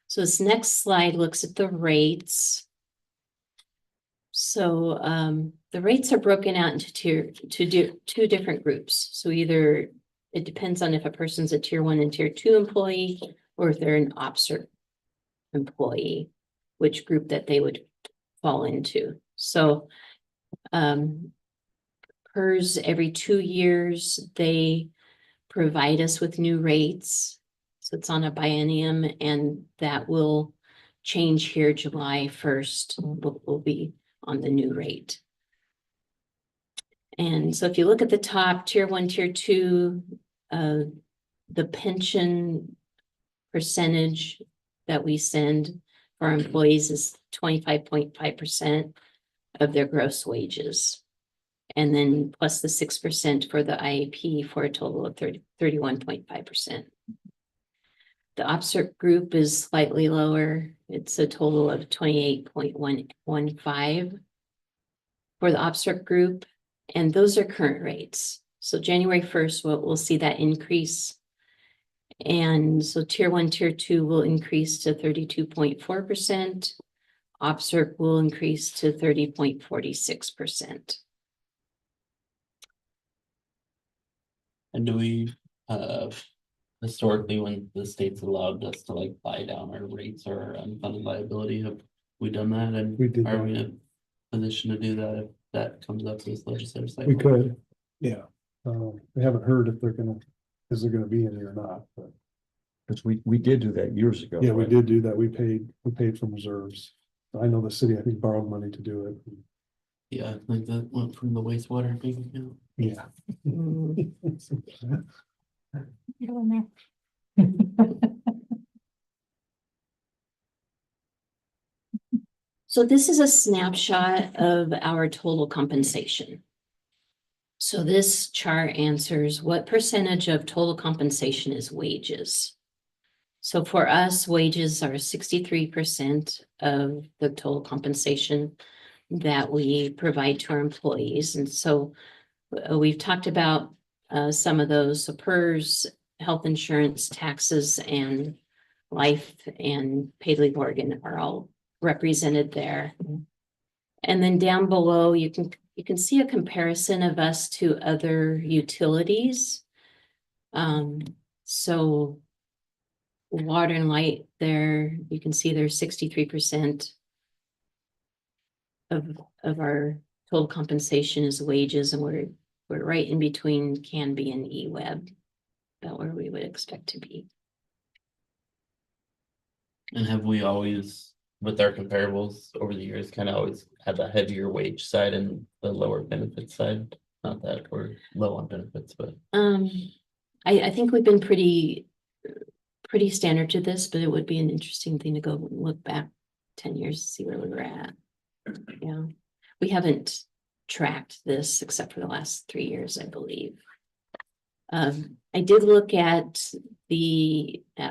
So this next slide looks at the rates. So the rates are broken out into two different groups. So either it depends on if a person's a tier 1 and tier 2 employee, or if they're an OPSERP employee, which group that they would fall into. So PERS, every 2 years, they provide us with new rates. So it's on a biennium, and that will change here July 1st. Will be on the new rate. And so if you look at the top, tier 1, tier 2, the pension percentage that we send for our employees is 25.5% of their gross wages. And then plus the 6% for the IAP for a total of 31.5%. The OPSERP group is slightly lower. It's a total of 28.115 for the OPSERP group. And those are current rates. So January 1st, we'll see that increase. And so tier 1, tier 2 will increase to 32.4%. OPSERP will increase to 30.46%. And do we, historically, when the state's allowed us to like buy down our rates or unfunded liability, have we done that and We did are that. we in a position to do that if that comes up this legislative cycle? We could, yeah. We haven't heard if they're gonna, is there gonna be any or not, but Because we did do that years ago. yeah, we right? did do that. We paid from reserves. I know the city, I think, borrowed money to do it. Yeah, I think that went from the wastewater bank account. Yeah. Get in there. So this is a snapshot of our total compensation. So this chart answers what percentage of total compensation is wages. So for us, wages are 63% of the total compensation that we provide to our employees. And so we've talked about some of those, so PERS, health insurance, taxes, and life and paid leave organ are all represented there. And then down below, you can see a comparison of us to other utilities. So water and light there, you can see there's 63% of our total compensation is wages, and we're right in between Canby and eWeb, about where we would expect to be. And have we always, with our comparables over the years, kind of always had the heavier wage side and the lower benefit side? Not that we're low on benefits, but I think we've been pretty standard to this, but it would be an interesting thing to go look back 10 years to see where we were at. Yeah, we haven't tracked this except for the last 3 years, I believe. I did look at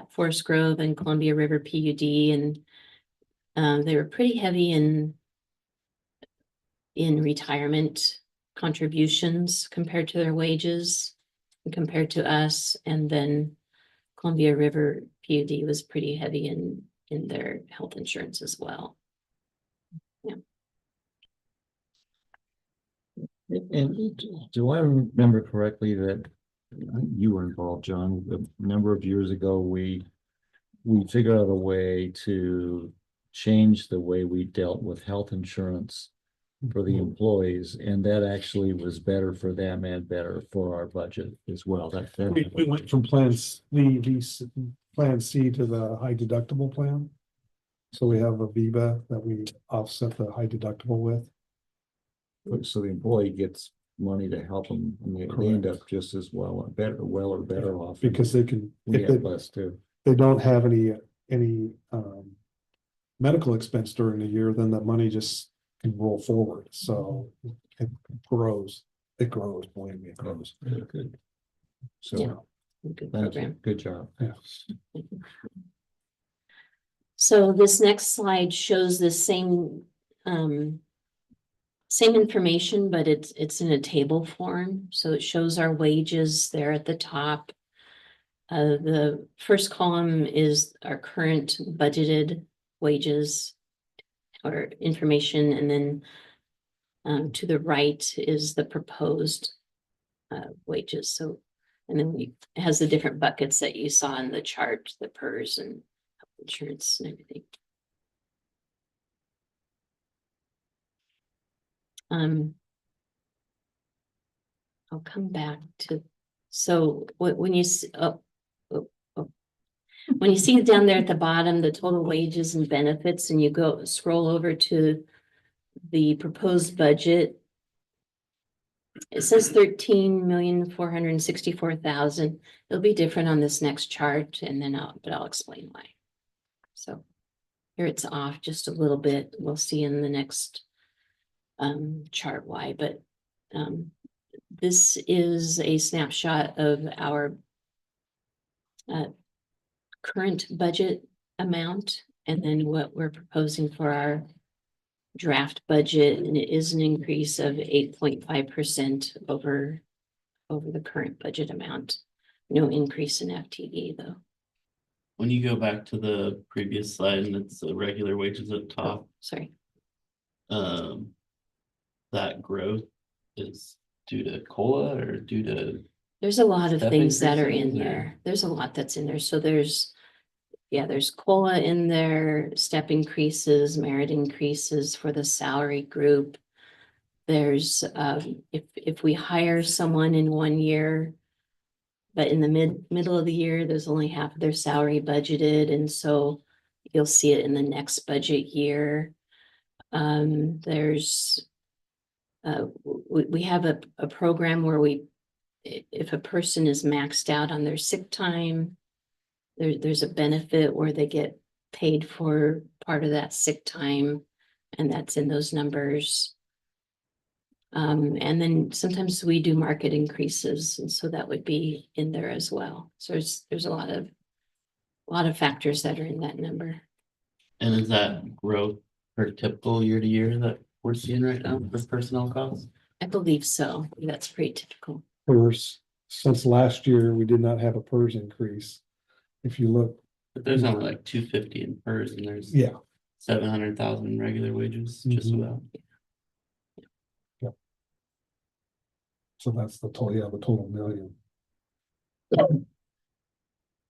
Forest Grove and Columbia River PUD, and they were pretty heavy in retirement contributions compared to their wages and compared to us. And then Columbia River PUD was pretty heavy in their health insurance as well. Yeah. And do I remember correctly that you were involved, John, a number of years ago, we figured out a way to change the way we dealt with health insurance for the employees, and that actually was better for them and better for our budget as well. We went from plan C to the high deductible plan. So we have a Viva that we offset the high deductible with. So the employee gets money to help them, and they end up just as well or better off. Because they can, We if have less too. they don't have any medical expense during the year, then that money just can roll forward. So it grows, believe me, it grows. Really good. So Yeah. Good thank you. program. Good job. Yeah. So this next slide shows the same information, but it's in a table form. So it shows our wages there at the top. The first column is our current budgeted wages or information, and then to the right is the proposed wages. So, and then it has the different buckets that you saw in the chart, the PERS and health insurance and everything. I'll come back to, so when you see, when you see down there at the bottom, the total wages and benefits, and you scroll over to the proposed budget, it says 13,464,000. It'll be different on this next chart, and then I'll explain why. So here it's off just a little bit. We'll see in the next chart why, but this is a snapshot of our current budget amount, and then what we're proposing for our draft budget, and it is an increase of 8.5% over the current budget amount. No increase in FTE though. when you go back to the previous slide and it's the regular wages at top, Sorry. that growth is due to COLA or due to There's a lot of step things that are in increases or- there. There's a lot that's in there. So there's yeah, there's COLA in there, step increases, merit increases for the salary group. There's, if we hire someone in 1 year, but in the middle of the year, there's only half of their salary budgeted, and so you'll see it in the next budget year. There's, we have a program where if a person is maxed out on their sick time, there's a benefit where they get paid for part of that sick time, and that's in those numbers. And then sometimes we do market increases, and so that would be in there as well. So there's a lot of factors that are in that number. And is that growth per typical year to year that we're seeing right now for personnel costs? I believe so. That's pretty typical. PERS, since last year, we did not have a PERS increase. If you look, But there's only like 250 in PERS and there's yeah, 700,000 in regular wages, just Mhm. about. so that's the total million.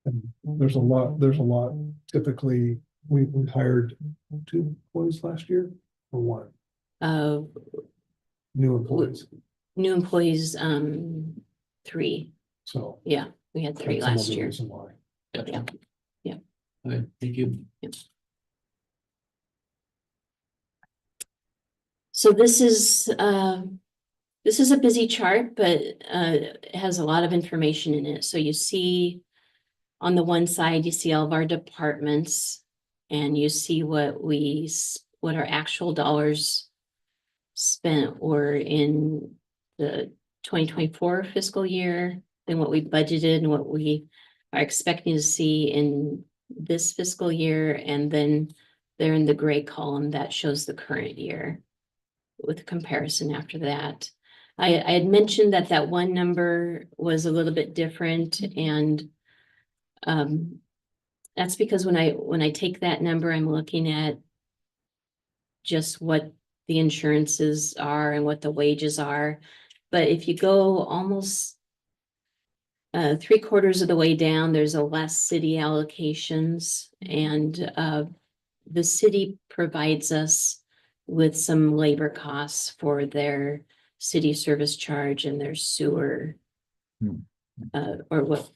And there's a lot, typically, we hired 2 employees last year, or 1, Uh, new employees, new employees, 3. so. Yeah, we had 3 that's another last year. reason why. Yeah. Yeah. Okay, thank you. So this is a busy chart, but it has a lot of information in it. So you see on the one side, you see all of our departments, and you see what our actual dollars spent were in the 2024 fiscal year, and what we budgeted and what we are expecting to see in this fiscal year. And then there in the gray column that shows the current year with a comparison after that. I had mentioned that one number was a little bit different, and that's because when I take that number, I'm looking at just what the insurances are and what the wages are. But if you go almost 3/4 of the way down, there's a less city allocations, and the city provides us with some labor costs for their city service charge and their sewer. Or what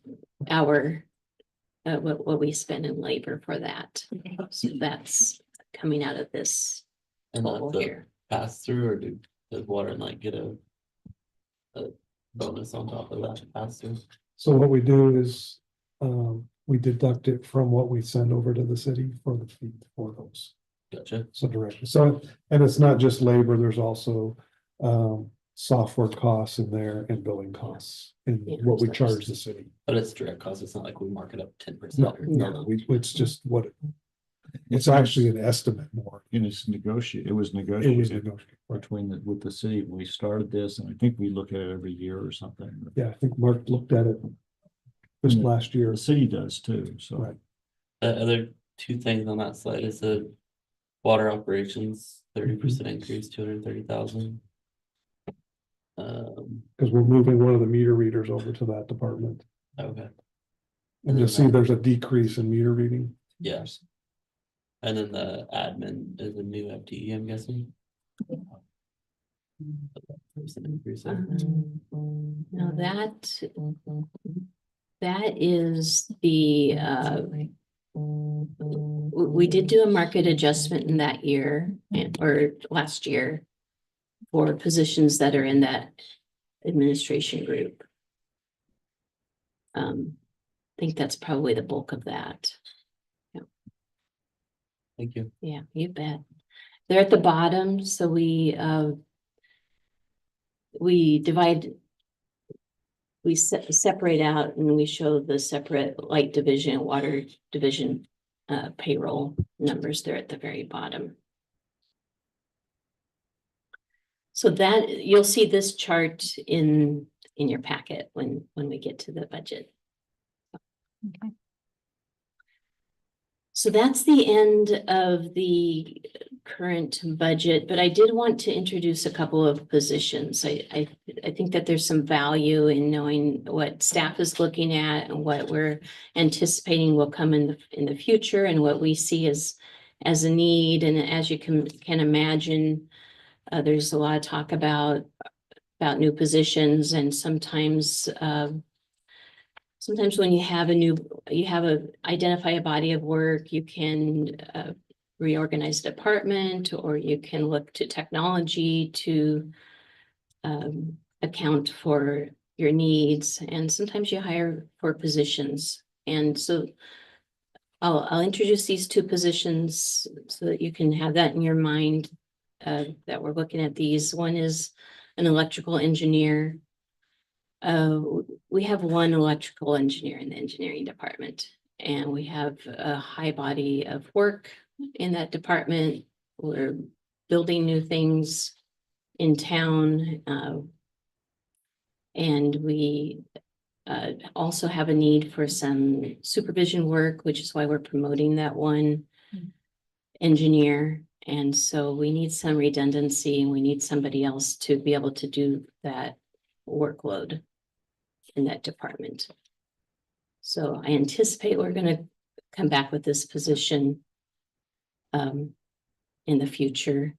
we spend in labor for that. So that's coming out of this And total that's a here. pass through, or does Water and Light get a bonus on top of that pass through? So what we do is, we deduct it from what we send over to the city for the fee for those. Gotcha. So directly, so, and it's not just labor, there's also, software costs in there and billing costs in Yeah, what we there's charge the city. But it's direct cost, it's not like we mark it up 10%. No, or- no, it's just what, it's actually an estimate more. And it's negotiated, it was It was negotiated negotiable, right. between with the city when we started this, and I think we look at it every year or something. Yeah, I think Mark looked at it just last year. The city does too, so. Right. The other 2 things on that slide is the water operations, 30% increase, 230,000. Because we're moving one of the meter readers over to that department. Okay, And you'll see there's a decrease in meter reading. yes. And then the admin is a new FTE, I'm guessing. Percent increase there. Now that is the, we did do a market adjustment in that year or last year for positions that are in that administration group. I think that's probably the bulk of that. Thank you. Yeah, you bet. They're at the bottom, so we separate out and we show the separate light division, water division payroll numbers there at the very bottom. So that you'll see this chart in your packet when we get to the budget. So that's the end of the current budget, but I did want to introduce a couple of positions. I think that there's some value in knowing what staff is looking at and what we're anticipating will come in the future and what we see as a need. And as you can imagine, there's a lot of talk about new positions, and sometimes when you have identify a body of work, you can reorganize a department, or you can look to technology to account for your needs, and sometimes you hire for positions. And so I'll introduce these two positions so that you can have that in your mind, that we're looking at these. One is an electrical engineer. We have one electrical engineer in the engineering department, and we have a high body of work in that department. We're building new things in town, and we also have a need for some supervision work, which is why we're promoting that one engineer. And so we need some redundancy, and we need somebody else to be able to do that workload in that department. So I anticipate we're going to come back with this position in the future.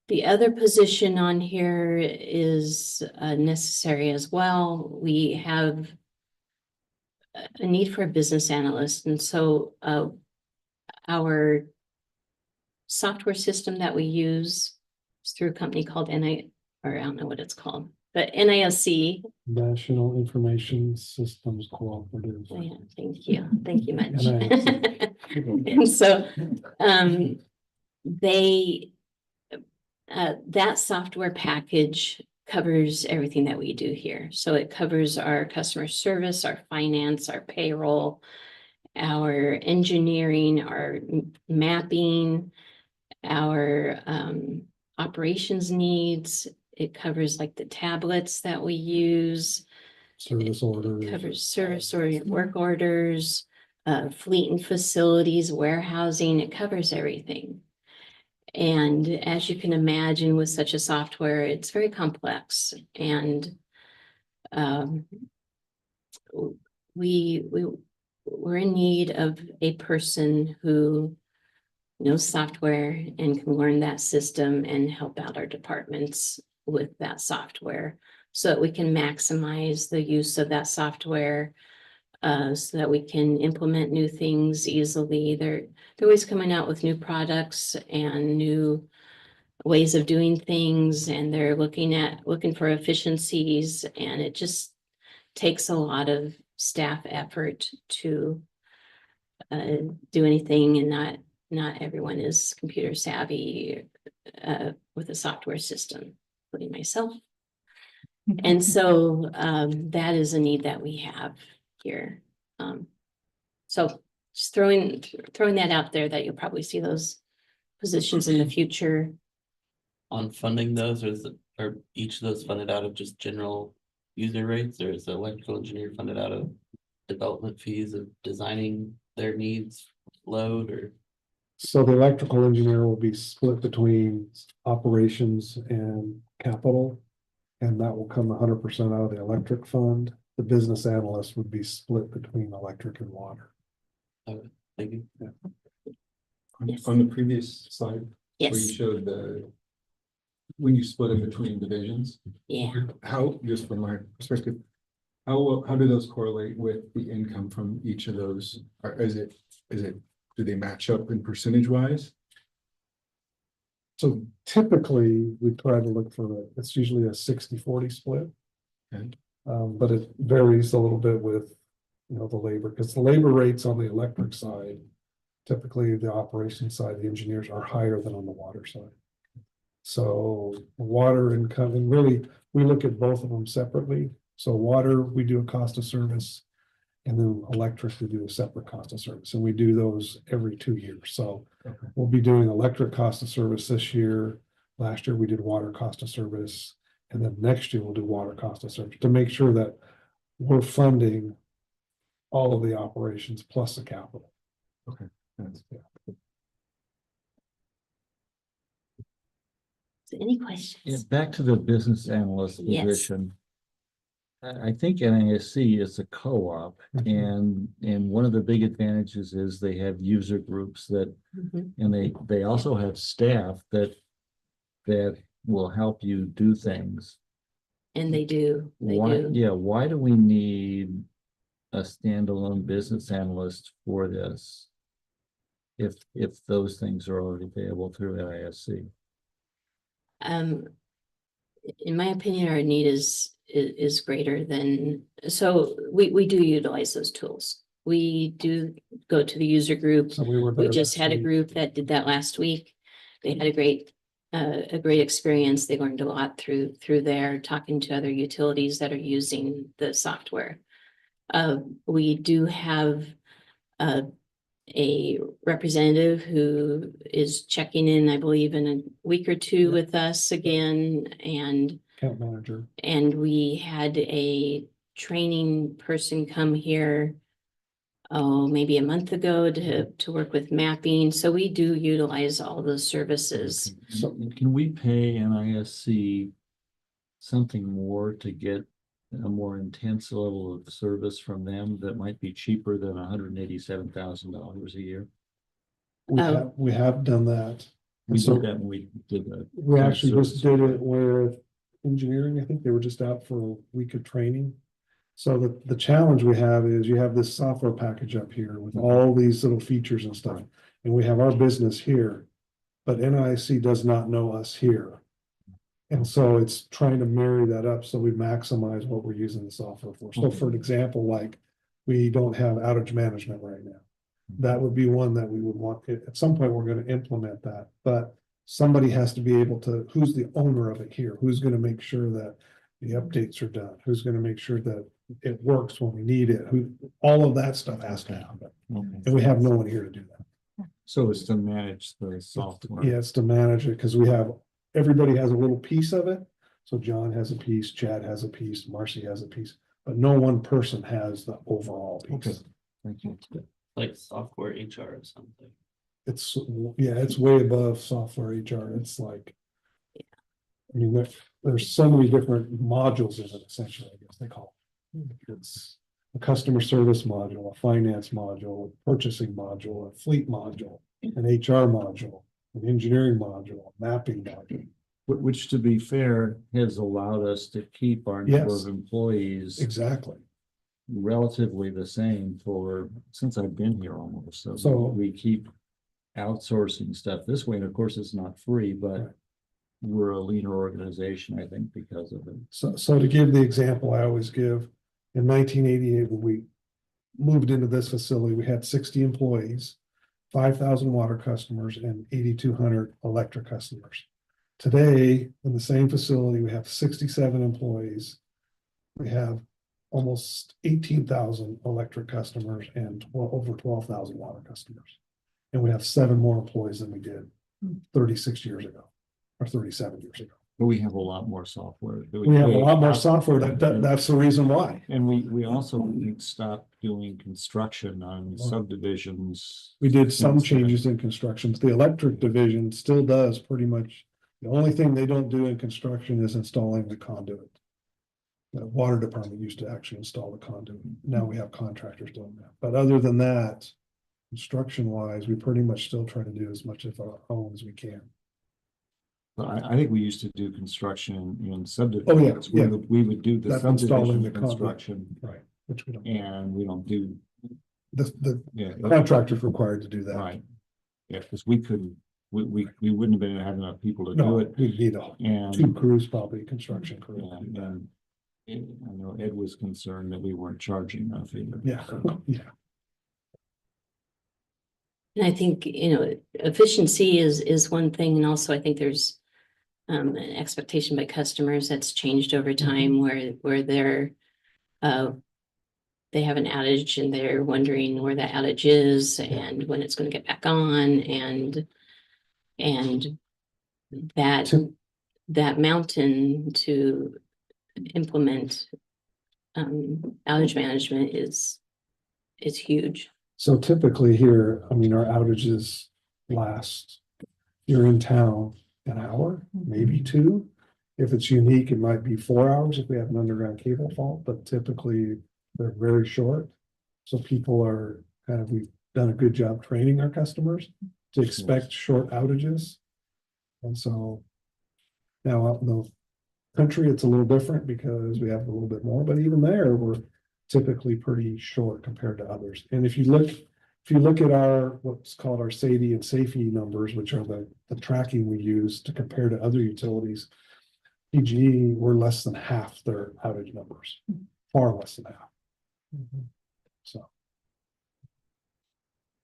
The other position on here is necessary as well. We have a need for a business analyst. And so our software system that we use is through a company called I don't know what it's called, but NISC. National Information Systems Cooperative. Oh, yeah, thank you. Thank you much. NISC. And so that software package covers everything that we do here. So it covers our customer service, our finance, our payroll, our engineering, our mapping, our operations needs. It covers like the tablets that we use. Service orders. It covers service or work orders, fleet and facilities, warehousing. It covers everything. And as you can imagine, with such a software, it's very complex. And we're in need of a person who knows software and can learn that system and help out our departments with that software, so that we can maximize the use of that software, so that we can implement new things easily. They're always coming out with new products and new ways of doing things, and they're looking for efficiencies, and it just takes a lot of staff effort to do anything, and not everyone is computer savvy with a software system, including myself. And so that is a need that we have here. So just throwing that out there, that you'll probably see those positions in the future. On funding those, are each of those funded out of just general user rates, or is the electrical engineer funded out of development fees of designing their needs load, or? So the electrical engineer will be split between operations and capital. And that will come 100% out of the electric fund. The business analyst would be split between electric and water. Okay, thank you. Yes. On the previous slide, where you Yes, showed when you split it between divisions, yeah. how, just from my perspective, how do those correlate with the income from each of those? Or do they match up in percentage wise? So typically we try to look for, it's usually a 60-40 split. Okay. But it varies a little bit with, the labor, because the labor rates on the electric side, typically the operations side, the engineers are higher than on the water side. So water income, and really, we look at both of them separately. So water, we do a cost of service, and then electric, we do a separate cost of service, and we do those every 2 years. So Okay. we'll be doing electric cost of service this year. Last year, we did water cost of service, and then next year we'll do water cost of service to make sure that we're funding all of the operations plus the capital. Okay. That's- Any Yeah, questions? back to the business analyst Yes. position. I think NISC is a co-op and one of the big advantages is they have user groups that, Mhm. and they also have staff that will help you do things. And they do, Why do we need a standalone business analyst for this? If those things are already available through NISC? Um, in my opinion, our need is greater than, so we do utilize those tools. We do go to the user group. So we were We there just last had a week. group that did that last week. They had a great experience. They learned a lot through there, talking to other utilities that are using the software. We do have a representative who is checking in, I believe, in a week or two with us again, Account manager. and we had a training person come here, oh, maybe a month ago to work with mapping. So we do utilize all those services. So can we pay NISC something more to get a more intense level of service from them that might be cheaper than $187,000 a year? We have done that. We So- did that when we did that. We actually just did it with engineering. I think they were just out for a week of training. So the challenge we have is you have this software package up here with all these little features and stuff. And we have our business here, but NIC does not know us here. And so it's trying to marry that up so we maximize what we're using the software for. So for an example, like we don't have outage management right now. That would be one that we would want, at some point, we're gonna implement that, but somebody has to be able to, who's the owner of it here? Who's gonna make sure that the updates are done? Who's gonna make sure that it works when we need it? All of that stuff has to happen. And we have no one here to do that. So it's to manage the software. Yeah, it's to manage it, because everybody has a little piece of it. So John has a piece, Chad has a piece, Marcy has a piece, but no one person has the overall Okay, piece. thank you. Like software HR or something. It's way above software HR. It's like, I mean, there's so many different modules in it, essentially, I guess they call it. It's a customer service module, a finance module, a purchasing module, a fleet module, an HR module, an engineering module, a mapping module. Which, to be fair, has allowed us to keep our number Yes. of employees Exactly. relatively the same since I've been here almost. So- we keep outsourcing stuff this way, and of course, it's not free, but Right. we're a leaner organization, I think, because of it. So to give the example I always give, in 1988, when we moved into this facility, we had 60 employees, 5,000 water customers and 8,200 electric customers. Today, in the same facility, we have 67 employees. We have almost 18,000 electric customers and over 12,000 water customers. And we have 7 more employees than we did 36 years ago, or 37 years ago. But we have a lot more software. We have a lot more software. That's the reason why. And we also stopped doing construction on subdivisions. We did some changes in construction. The electric division still does pretty much. The only thing they don't do in construction is installing the conduit. The water department used to actually install the conduit. Now we have contractors doing that. But other than that, construction wise, we pretty much still try to do as much of our own as we can. But I think we used to do construction in subdivisions. yeah. We would do the That's installing subdivision the conduit. construction, Right, which we don't. and we don't do, The yeah. contractor's required to do that. Right. Yeah, because we couldn't, we wouldn't have been have enough people to do No, it. we need And, 2 crews, probably construction crew. yeah, to do that. and I know Ed was concerned that we weren't charging enough either. Yeah, yeah. And I think, efficiency is one thing, and also I think there's an expectation by customers that's changed over time where they're they have an outage and they're wondering where that outage is and when it's going to get back on, and that mountain to implement outage management is huge. So typically here, I mean, our outages last, you're in town, an hour, maybe two. If it's unique, it might be 4 hours if we have an underground cable fault, but typically they're very short. So people are we've done a good job training our customers to expect short outages. And so now out in the country, it's a little different because we have a little bit more, but even there, we're typically pretty short compared to others. And if you look at our, what's called our SAIDI and SAFE numbers, which are the tracking we use to compare to other utilities, PGE, we're less than half their outage numbers, far less than half. So.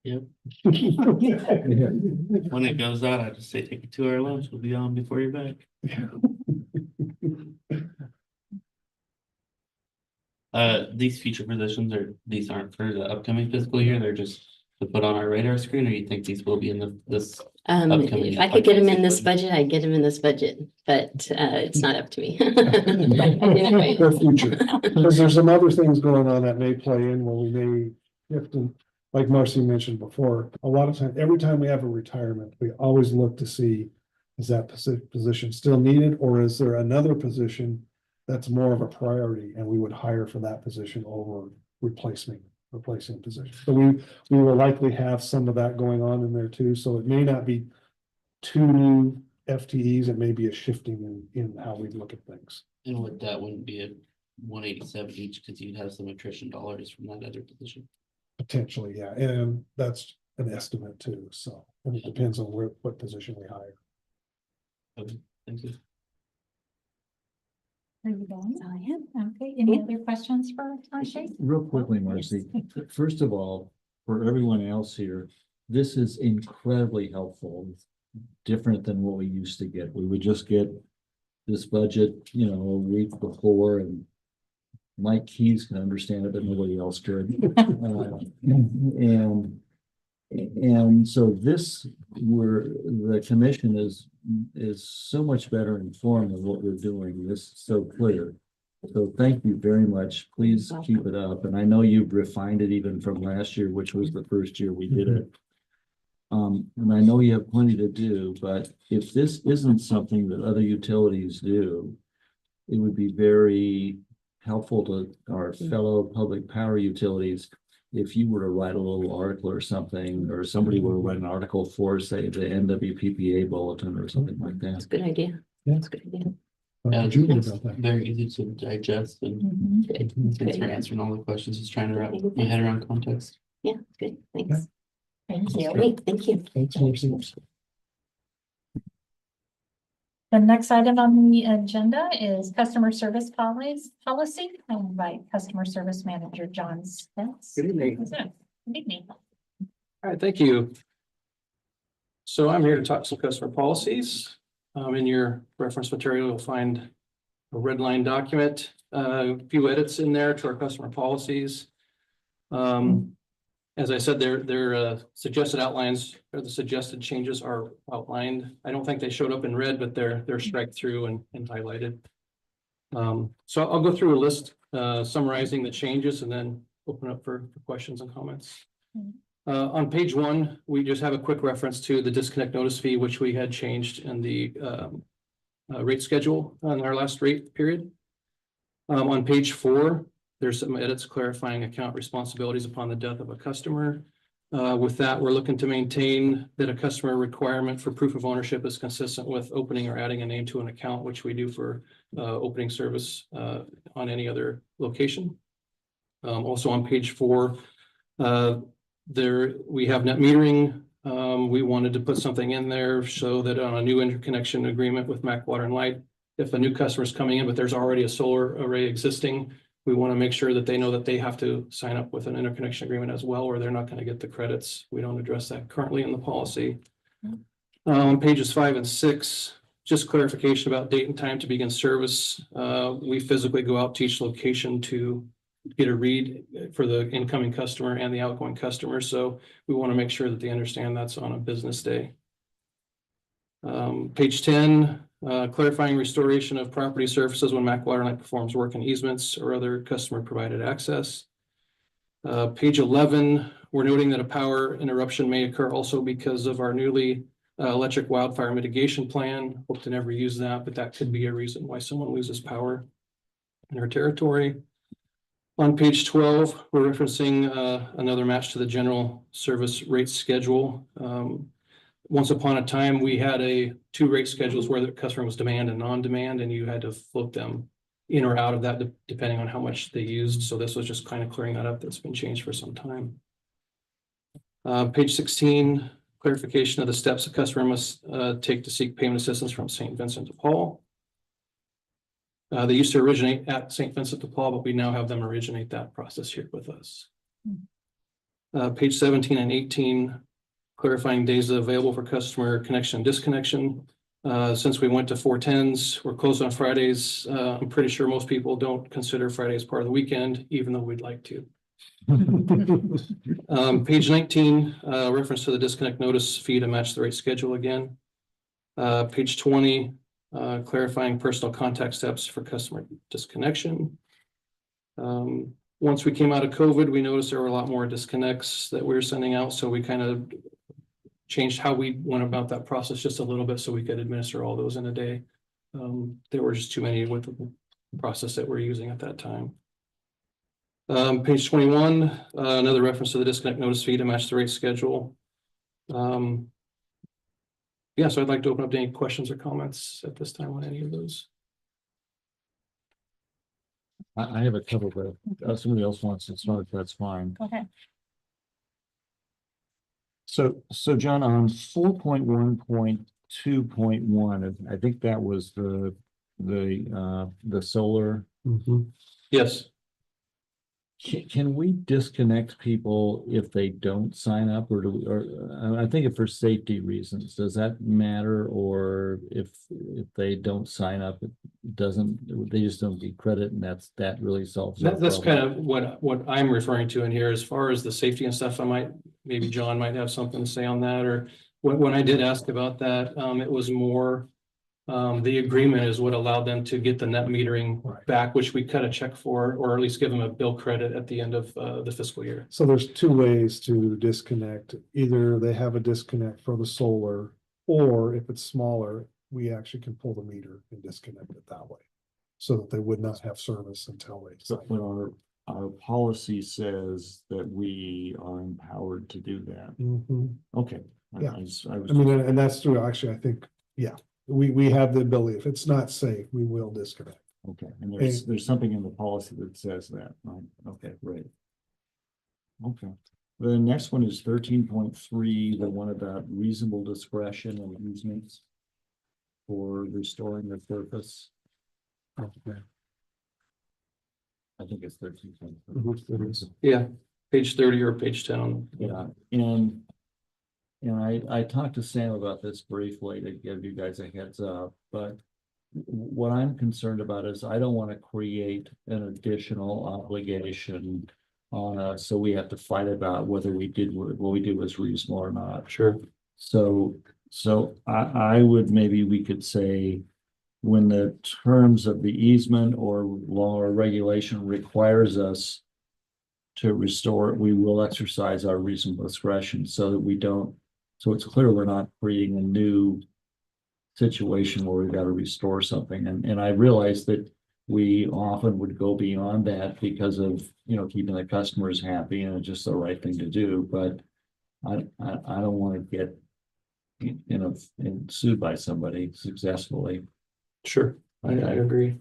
Yep. When it goes out, I just say take a 2-hour lunch. We'll be on before you're back. These future positions these aren't for the upcoming fiscal year. They're just to put on our radar screen, or you think these will be in this? Upcoming If I could get them in this budget. budget, I'd get them in this budget, but it's not up to me. For future, because there's some other things going on that may play in where we may shift and like Marcy mentioned before, a lot of times, every time we have a retirement, we always look to see, is that position still needed, or is there another position that's more of a priority and we would hire for that position over replacing position. So we will likely have some of that going on in there too. So it may not be 2 new FTEs, it may be a shifting in how we look at things. And with that wouldn't be a 187 each, because you'd have some attrition dollars from that other position. Potentially, yeah, and that's an estimate too, so, and it depends on what position we hire. Okay, thank you. Are you done? Okay, any other questions for Marcy? Real quickly, Marcy, first of all, for everyone else here, this is incredibly helpful. Different than what we used to get. We would just get this budget, a week before, and Mike Keys can understand it, but nobody else could. And so the commission is so much better informed of what we're doing. This is so clear. So thank you very much. Please keep it up. And I know you've refined it even from last year, which was the first year we did it. And I know you have plenty to do, but if this isn't something that other utilities do, it would be very helpful to our fellow public power utilities if you were to write a little article or something, or somebody were to write an article for, say, the NWPPA bulletin or something like that. That's a good idea. Yeah. That's a good idea. It's very easy to digest, and Mhm. thanks for answering all the questions. Just trying to wrap my head around context. Yeah, good, thanks. Thank you. Great, thank you. Thanks, Marcy. The next item on the agenda is customer service policy. I invite customer service manager John Spence. Good evening. Good evening. All right, thank you. So I'm here to talk some customer policies. In your reference material, you'll find a red line document, a few edits in there to our customer policies. As I said, their suggested outlines or the suggested changes are outlined. I don't think they showed up in red, but they're strike through and highlighted. So I'll go through a list summarizing the changes and then open up for questions and comments. On page 1, we just have a quick reference to the disconnect notice fee, which we had changed in the rate schedule on our last rate period. On page 4, there's some edits clarifying account responsibilities upon the death of a customer. With that, we're looking to maintain that a customer requirement for proof of ownership is consistent with opening or adding a name to an account, which we do for opening service on any other location. Also on page 4, we have net metering. We wanted to put something in there so that on a new interconnection agreement with Mac Water and Light, if a new customer is coming in, but there's already a solar array existing, we want to make sure that they know that they have to sign up with an interconnection agreement as well, or they're not going to get the credits. We don't address that currently in the policy. On pages 5 and 6, just clarification about date and time to begin service. We physically go out to each location to get a read for the incoming customer and the outgoing customer. So we want to make sure that they understand that's on a business day. Page 10, clarifying restoration of property surfaces when Mac Water and Light performs work in easements or other customer provided access. Page 11, we're noting that a power interruption may occur also because of our newly electric wildfire mitigation plan. Hope to never use that, but that could be a reason why someone loses power in our territory. On page 12, we're referencing another match to the general service rate schedule. Once upon a time, we had two rate schedules where the customer was demand and non-demand, and you had to flip them in or out of that depending on how much they used. So this was just kind of clearing that up. That's been changed for some time. Page 16, clarification of the steps a customer must take to seek payment assistance from St. Vincent de Paul. They used to originate at St. Vincent de Paul, but we now have them originate that process here with us. Page 17 and 18, clarifying days available for customer connection and disconnection. Since we went to 410s, we're closed on Fridays. I'm pretty sure most people don't consider Friday as part of the weekend, even though we'd like to. Page 19, reference to the disconnect notice fee to match the rate schedule again. Page 20, clarifying personal contact steps for customer disconnection. Once we came out of COVID, we noticed there were a lot more disconnects that we were sending out. So we kind of changed how we went about that process just a little bit so we could administer all those in a day. There were just too many with the process that we're using at that time. Page 21, another reference to the disconnect notice fee to match the rate schedule. Yeah, so I'd like to open up to any questions or comments at this time on any of those. I have a couple, but somebody else wants to start, that's fine. Okay. So John, on 4.1.2.1, I think that was the solar. Yes. Can we disconnect people if they don't sign up, or do we, or I think if for safety reasons, does that matter? Or if they don't sign up, it doesn't, they just don't get credit, and that really solves that That's problem. kind of what I'm referring to in here as far as the safety and stuff. Maybe John might have something to say on that, or when I did ask about that, it was more the agreement is what allowed them to get the net metering back, which we cut a check for, or at least give them a bill credit at the end of the fiscal year. So there's two ways to disconnect. Either they have a disconnect for the solar, or if it's smaller, we actually can pull the meter and disconnect it that way. So that they would not have service until they. So when our policy says that we are empowered to do that. Mhm. Okay. Yeah. I was I mean, and that's true, actually, I think, yeah, we have the ability, if it's not safe, we will disconnect. okay, and there's something in the policy that says that, right? Okay, great. Okay, the next one is 13.3, the one about reasonable discretion and easements for restoring the surface. Okay. I think it's 13.3. Yeah, page 30 or page 10 on. Yeah, and I talked to Sam about this briefly to give you guys a heads up, but what I'm concerned about is I don't want to create an additional obligation on us, so we have to fight about whether what we did was reasonable or not. Sure. So I would, maybe we could say, when the terms of the easement or law or regulation requires us to restore it, we will exercise our reasonable discretion so that we don't, so it's clear we're not creating a new situation where we've got to restore something. And I realize that we often would go beyond that because of, keeping the customers happy, and it's just the right thing to do. But I don't want to get, sued by somebody successfully. Sure, I agree.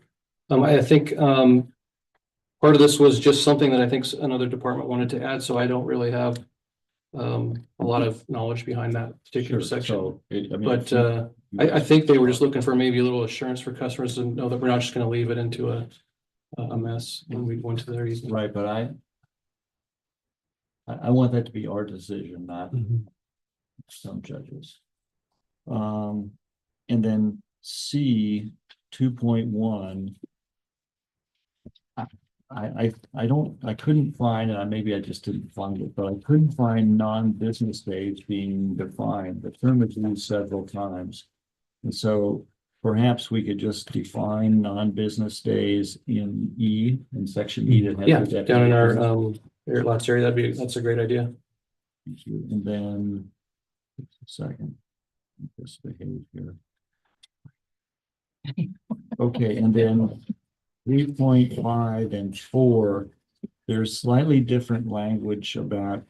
I think part of this was just something that I think another department wanted to add, so I don't really have a lot of knowledge behind that particular section. So I think they were just looking for maybe a little assurance for customers to know that we're not just going to leave it into a mess when we went to their easement. Right, but I want that to be our decision, not some judges. And then C 2.1. I couldn't find, and maybe I just didn't find it, but I couldn't find non-business days being defined. The term is used several times. And so perhaps we could just define non-business days in section E. That has Yeah, the down in our definition. lots area, that's a great idea. Thank you. And then, just a second. This behavior. Okay, and then 3.5 and 4, there's slightly different language about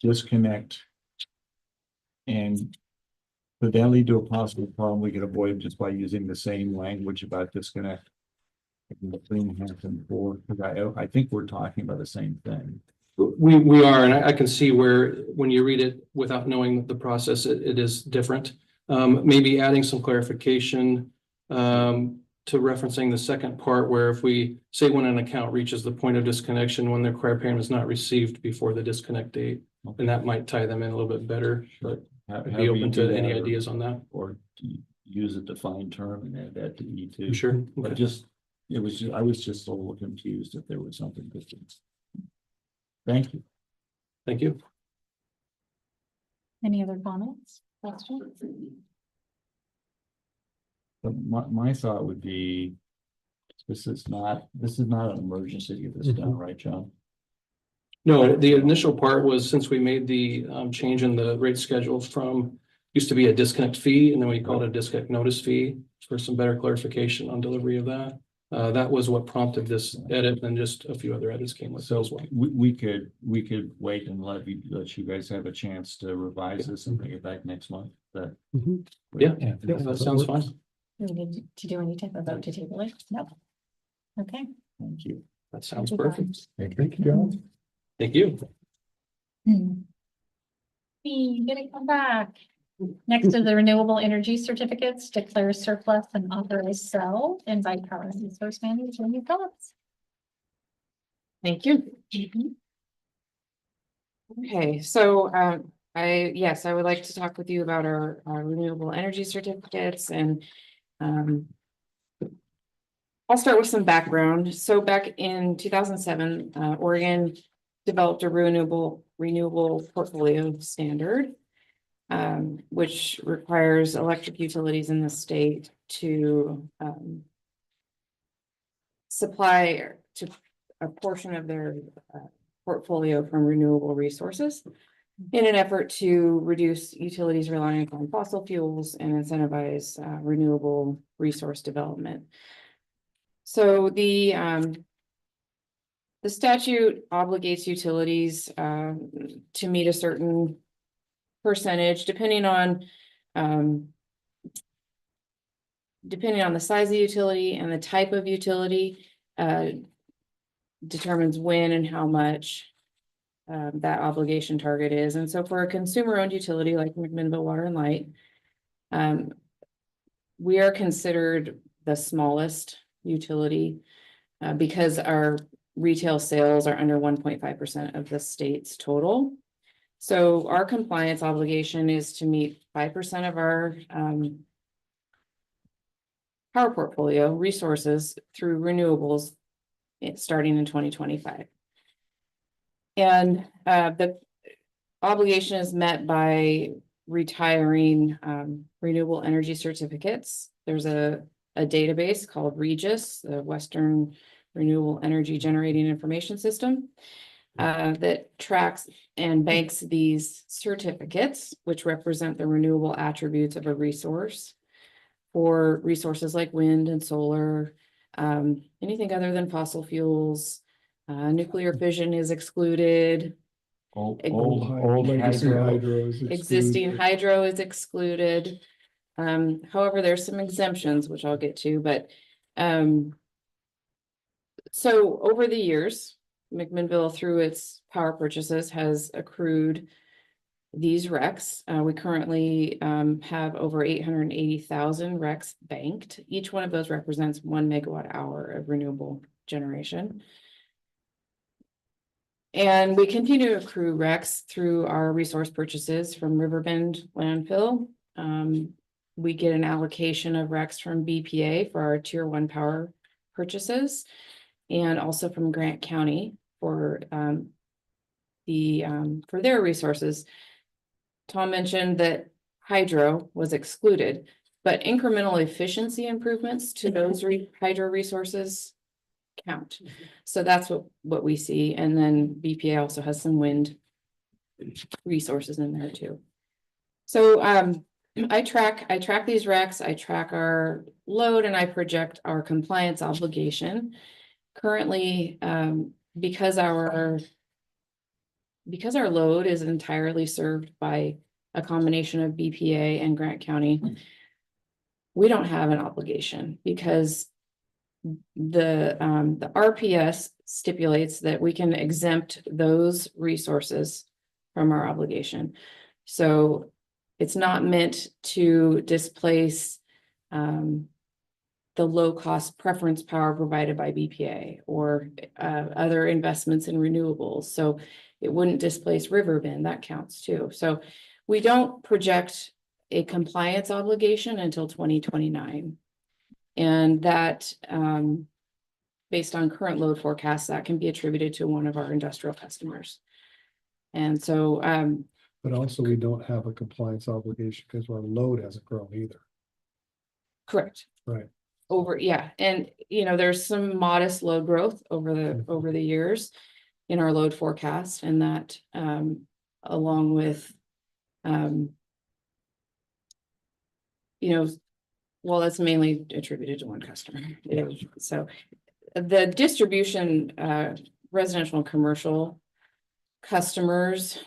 disconnect. And could that lead to a possible problem we could avoid just by using the same language about disconnect? In the 3.5 and 4, because I think we're talking about the same thing. We are, and I can see where, when you read it without knowing the process, it is different. Maybe adding some clarification to referencing the second part, where if we say when an account reaches the point of disconnection, when the required payment is not received before the disconnect date, and that might tie them in a little bit better, but I'd be open to any ideas on that. Or use a defined term and add that to E2. Sure. But Okay. just, I was just a little confused if there was something different. Thank you. Thank you. Any other comments, questions? But my thought would be, this is not an emergency to get this done, right, John? No, the initial part was, since we made the change in the rate schedule from, used to be a disconnect fee, and then we called it a disconnect notice fee for some better clarification on delivery of that. That was what prompted this edit, and just a few other edits came with it as well. We could wait and let you guys have a chance to revise this and bring it back next month. That Yeah, that sounds fine. Do we need to do any type of vote to table it? No. Okay. Thank you. That sounds Thank you, perfect. Thank you, John. Thank you. We gonna come back. Next is the renewable energy certificates, declare surplus and authorize sell, invite power resource manager, any thoughts? Thank you. Okay, so I would like to talk with you about our renewable energy certificates, and I'll start with some background. So back in 2007, Oregon developed a renewable portfolio standard, which requires electric utilities in the state to supply to a portion of their portfolio from renewable resources in an effort to reduce utilities reliance on fossil fuels and incentivize renewable resource development. So the statute obligates utilities to meet a certain percentage, depending on the size of the utility and the type of utility, determines when and how much that obligation target is. And so for a consumer-owned utility like McMinnville Water and Light, we are considered the smallest utility because our retail sales are under 1.5% of the state's total. So our compliance obligation is to meet 5% of our power portfolio resources through renewables starting in 2025. And the obligation is met by retiring renewable energy certificates. There's a database called REGIS, the Western Renewable Energy Generating Information System, that tracks and banks these certificates, which represent the renewable attributes of a resource, for resources like wind and solar, anything other than fossil fuels. Nuclear fission is excluded. Old legacy hydro is Existing excluded. hydro is excluded. However, there's some exemptions, which I'll get to, but so over the years, McMinnville, through its power purchases, has accrued these RECs. We currently have over 880,000 RECs banked. Each one of those represents 1 MWh of renewable generation. And we continue to accrue RECs through our resource purchases from Riverbend landfill. We get an allocation of RECs from BPA for our tier 1 power purchases, and also from Grant County for their resources. Tom mentioned that hydro was excluded, but incremental efficiency improvements to those hydro resources count. So that's what we see. And then BPA also has some wind resources in there too. So I track these recs, I track our load, and I project our compliance obligation. Currently, because our load is entirely served by a combination of BPA and Grant County, we don't have an obligation because the RPS stipulates that we can exempt those resources from our obligation. So it's not meant to displace the low-cost preference power provided by BPA or other investments in renewables. So it wouldn't displace Riverbend, that counts too. So we don't project a compliance obligation until 2029. And that, based on current load forecasts, that can be attributed to one of our industrial customers. And so, But also we don't have a compliance obligation because our load hasn't grown either. correct. Right. Yeah, and there's some modest load growth over the years in our load forecast, and that along with well, that's mainly attributed to one customer. So the distribution, residential and commercial customers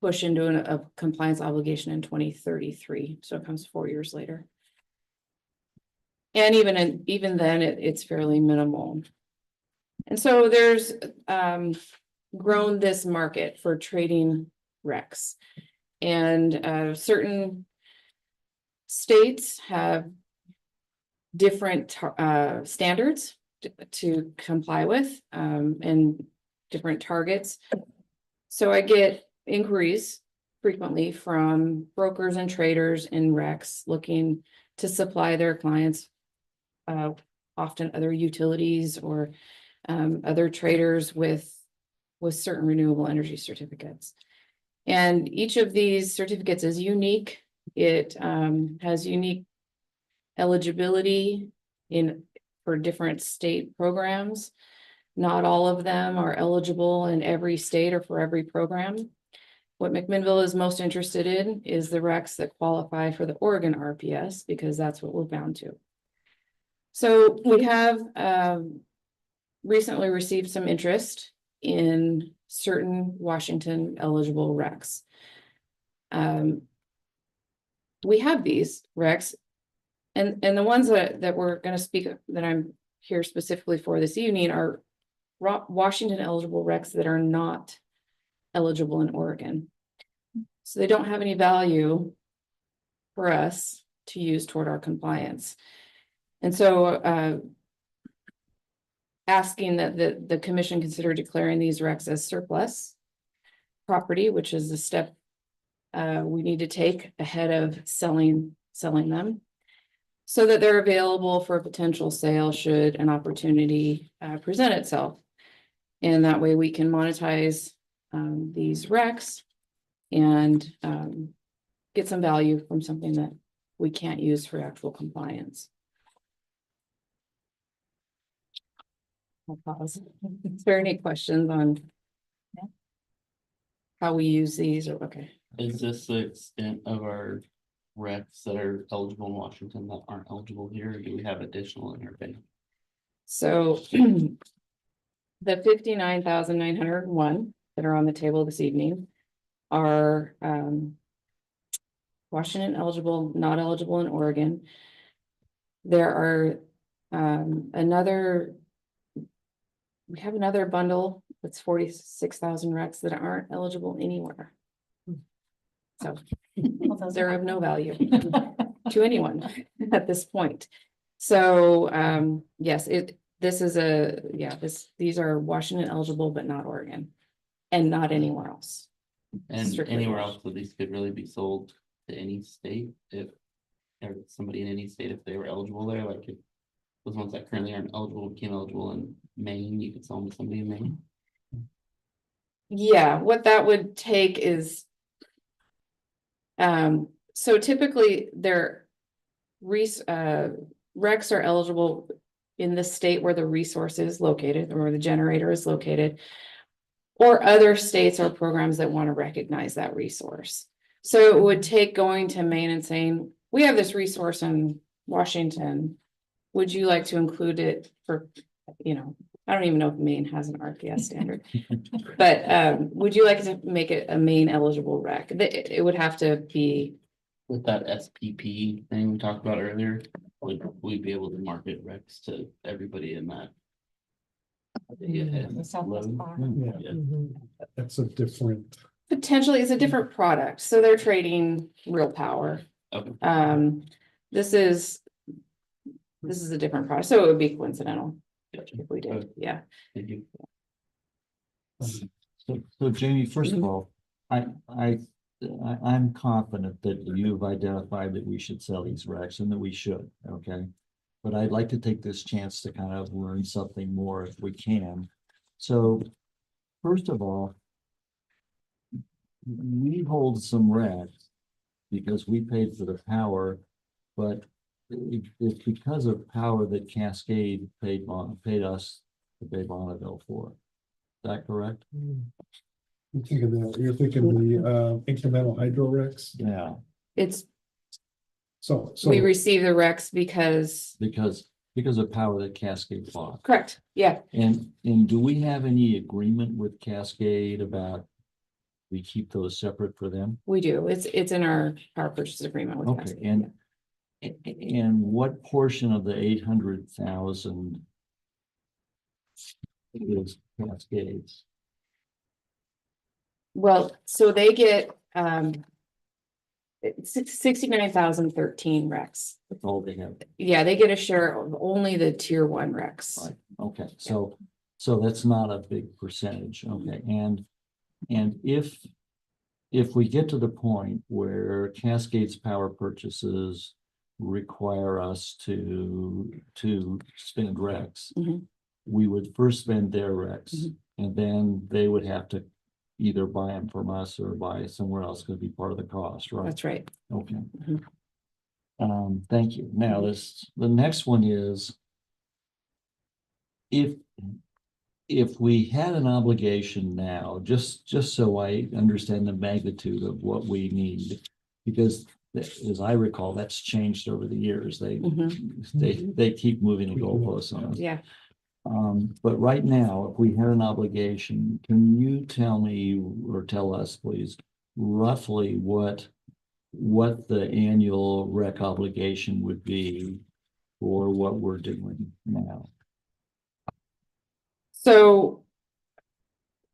push into a compliance obligation in 2033. So it comes 4 years later. And even then, it's fairly minimal. And so there's grown this market for trading RECs, and certain states have different standards to comply with, and different targets. So I get inquiries frequently from brokers and traders in RECs looking to supply their clients, often other utilities or other traders with certain renewable energy certificates. And each of these certificates is unique. It has unique eligibility for different state programs. Not all of them are eligible in every state or for every program. What McMinnville is most interested in is the RECs that qualify for the Oregon RPS, because that's what we're bound to. So we have recently received some interest in certain Washington eligible RECs. We have these RECs, and the ones that we're going to speak, that I'm here specifically for this evening, are Washington eligible RECs that are not eligible in Oregon. So they don't have any value for us to use toward our compliance. And so asking that the commission consider declaring these RECs as surplus property, which is the step we need to take ahead of selling them, so that they're available for a potential sale should an opportunity present itself. And that way we can monetize these RECs and get some value from something that we can't use for actual compliance. I'll pause. Is there any questions on how we use these? Or okay. Is this the extent of our RECs that are eligible in Washington that aren't eligible here? Or do we have additional in our opinion? So the 59,901 that are on the table this evening are Washington eligible, not eligible in Oregon. There are we have another bundle that's 46,000 RECs that aren't eligible anywhere. So they're of no value to anyone at this point. So yes, these are Washington eligible, but not Oregon, and not anywhere else. And Strictly anywhere Washington. else, so these could really be sold to any state if, or somebody in any state if they were eligible there, like if those ones that currently aren't eligible became eligible in Maine, you could sell them to somebody in Maine. Yeah, what that would take is, so typically their RECs are eligible in the state where the resource is located or the generator is located, or other states or programs that want to recognize that resource. So it would take going to Maine and saying, we have this resource in Washington. Would you like to include it for, I don't even know if Maine has an RPS standard. But would you like to make it a Maine eligible rec? It would have to be, With that SPP thing we talked about earlier, we'd be able to market Rex to everybody in that. The Southwest Farm. Yeah, Yeah. that's a different. potentially it's a different product, so they're trading real power. Okay. This is a different product, so it would be coincidental Gotcha. if we did, yeah. Thank you. So Jamie, first of all, I'm confident that you've identified that we should sell these RECs and that we should, okay? But I'd like to take this chance to kind of learn something more if we can. So, first of all, we hold some RECs because we paid for the power, but it's because of power that Cascade paid us to pay Bonneville for. Is that correct? You're thinking the incremental hydro RECs. Yeah. It's, So we receive the Rex because, Because of power that Cascade bought. correct, yeah, And do we have any agreement with Cascade about we keep those separate for them? we do. It's in our power purchase agreement with Okay, Cascade. and what portion of the 800,000 is Cascades? Well, so they get, 69,013 Rex. That's all they have. Yeah, they get a share of only the tier 1 Rex. Right, okay, so that's not a big percentage, okay, and if we get to the point where Cascade's power purchases require us to spend Rex, Mhm. we would first spend their Rex, Mhm. and then they would have to either buy them from us or buy somewhere else, could be part of the cost, right? That's right. Okay. Mhm. Thank you. Now, the next one is if we had an obligation now, just so I understand the magnitude of what we need, because as I recall, that's changed over the years. They keep moving the goalposts on us. Yeah. But right now, if we had an obligation, can you tell me or tell us, please, roughly what the annual rec obligation would be for what we're doing now? So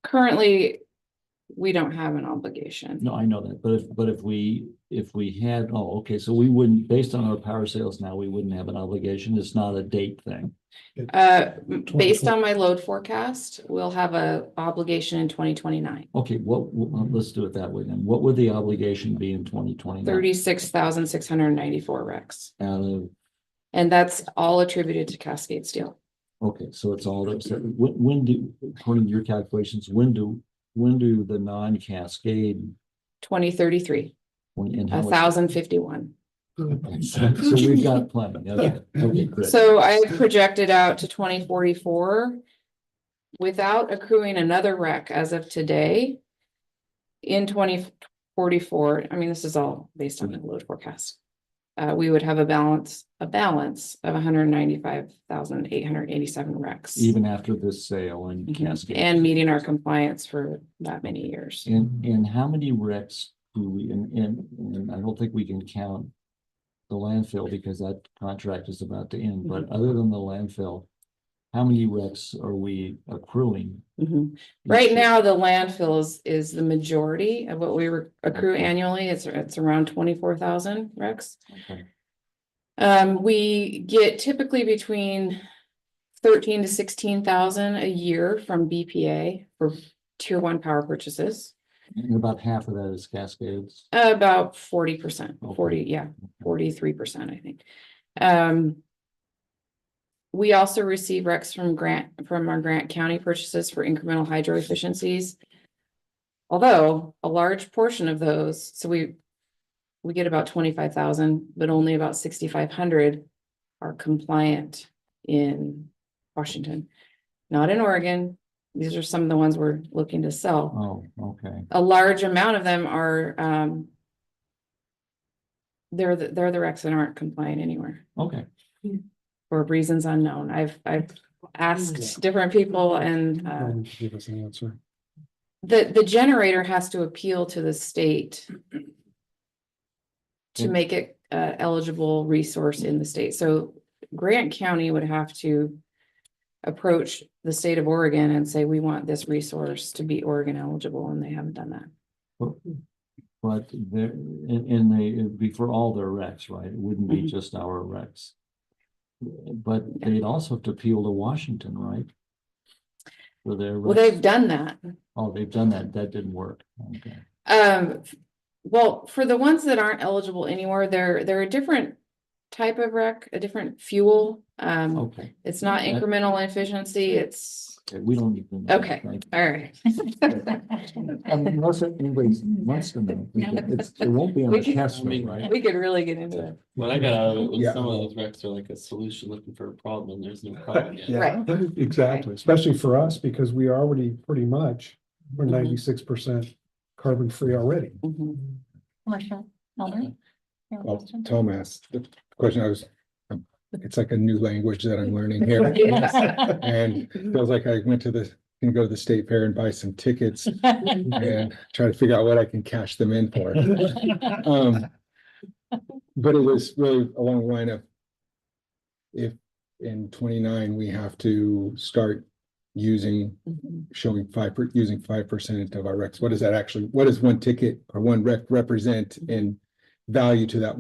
currently, we don't have an obligation. No, I know that, but if we had, okay, so we wouldn't, based on our power sales now, we wouldn't have an obligation. It's not a date thing. Based on my load forecast, we'll have a obligation in 2029. Okay, let's do it that way then. What would the obligation be in 2029? 36,694 Rex. Out of, And that's all attributed to Cascade Steel. okay, so it's all those. When do, according to your calculations, when do the non-Cascade? 2033, And how much- 1,051. Okay, so we've got plenty. Okay, okay, good. So I projected out to 2044 without accruing another rec as of today. In 2044, I mean, this is all based on the load forecast. We would have a balance of 195,887 recs. Even after this sale and Mhm. Cascade. And meeting our compliance for that many years. And how many recs do we, and I don't think we can count the landfill because that contract is about to end, but other than the landfill, how many recs are we accruing? Mhm. Right now, the landfill is the majority of what we accrue annually. It's around 24,000 recs. Okay. We get typically between 13 to 16,000 a year from BPA for tier 1 power purchases. And about half of that is Cascades. About 40%, Okay. 43%, I think. We also receive recs from our Grant County purchases for incremental hydro efficiencies. Although a large portion of those, so we get about 25,000, but only about 6,500 are compliant in Washington, not in Oregon. These are some of the ones we're looking to sell. Oh, okay. A large amount of them are they're the wrecks that aren't compliant anywhere Okay, for reasons unknown. I've asked different people and Give us an answer. the generator has to appeal to the state to Okay. make it eligible resource in the state. So Grant County would have to approach the state of Oregon and say, we want this resource to be Oregon eligible, and they haven't done that. but there, in the, it'd be for all their recs, right? It wouldn't be Mhm. just our recs. But they'd also have to appeal to Washington, right? For their. Well, recs. they've done that. Oh, they've done that. That didn't work. Okay. Well, for the ones that aren't eligible anywhere, they're a different type of wreck, a different fuel. Okay. It's not Okay. incremental efficiency, it's, Okay, we don't need to know. okay, Thank all right. you. Unless anybody wants to know. It won't be on We the can- test, right? We could really get into it. What I got out of it was Yeah. some of those wrecks are like a solution looking for a problem, and there's no problem yet. Right. Exactly, especially for us, because we are already pretty much, we're Mhm. 96% carbon free already. Mhm. Commissioner Mulder? You have a Well, question? Tom asked the question it's like a new language that I'm learning here. Yeah. And feels like I can go to the state fair and buy some tickets and try to figure out what I can cash them in for. But it was really along the line of if in 29, we have to start using, Mhm. using 5% of our recs. What does one ticket or one rec represent in value to that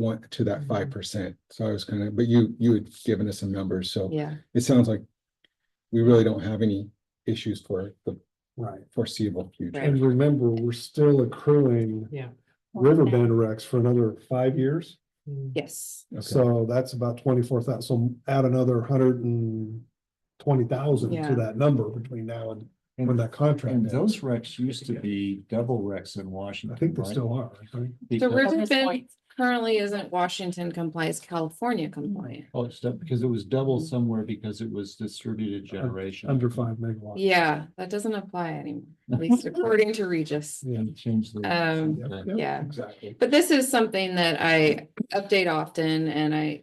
5%? So I was but you had given us some numbers, so Yeah, it sounds like we really don't have any issues for the Right. foreseeable future. Right. And remember, we're still accruing Yeah. Riverbend Rex for another 5 years. yes. Okay. So that's about 24,000. So add another 120,000 Yeah. to that number between now and when that contract And ends. those recs used to be double recs in Washington. I think they right? still are. I think. So Because- Riverbend currently isn't Washington compliant, it's California compliant. Oh, it's because it was double somewhere because it was distributed generation. Under 5 megawatts. Yeah, that doesn't apply anymore, at least according to Regis. Yeah, change the. Um, Yep, Okay. yep, yeah. Exactly. But this is something that I update often, and I,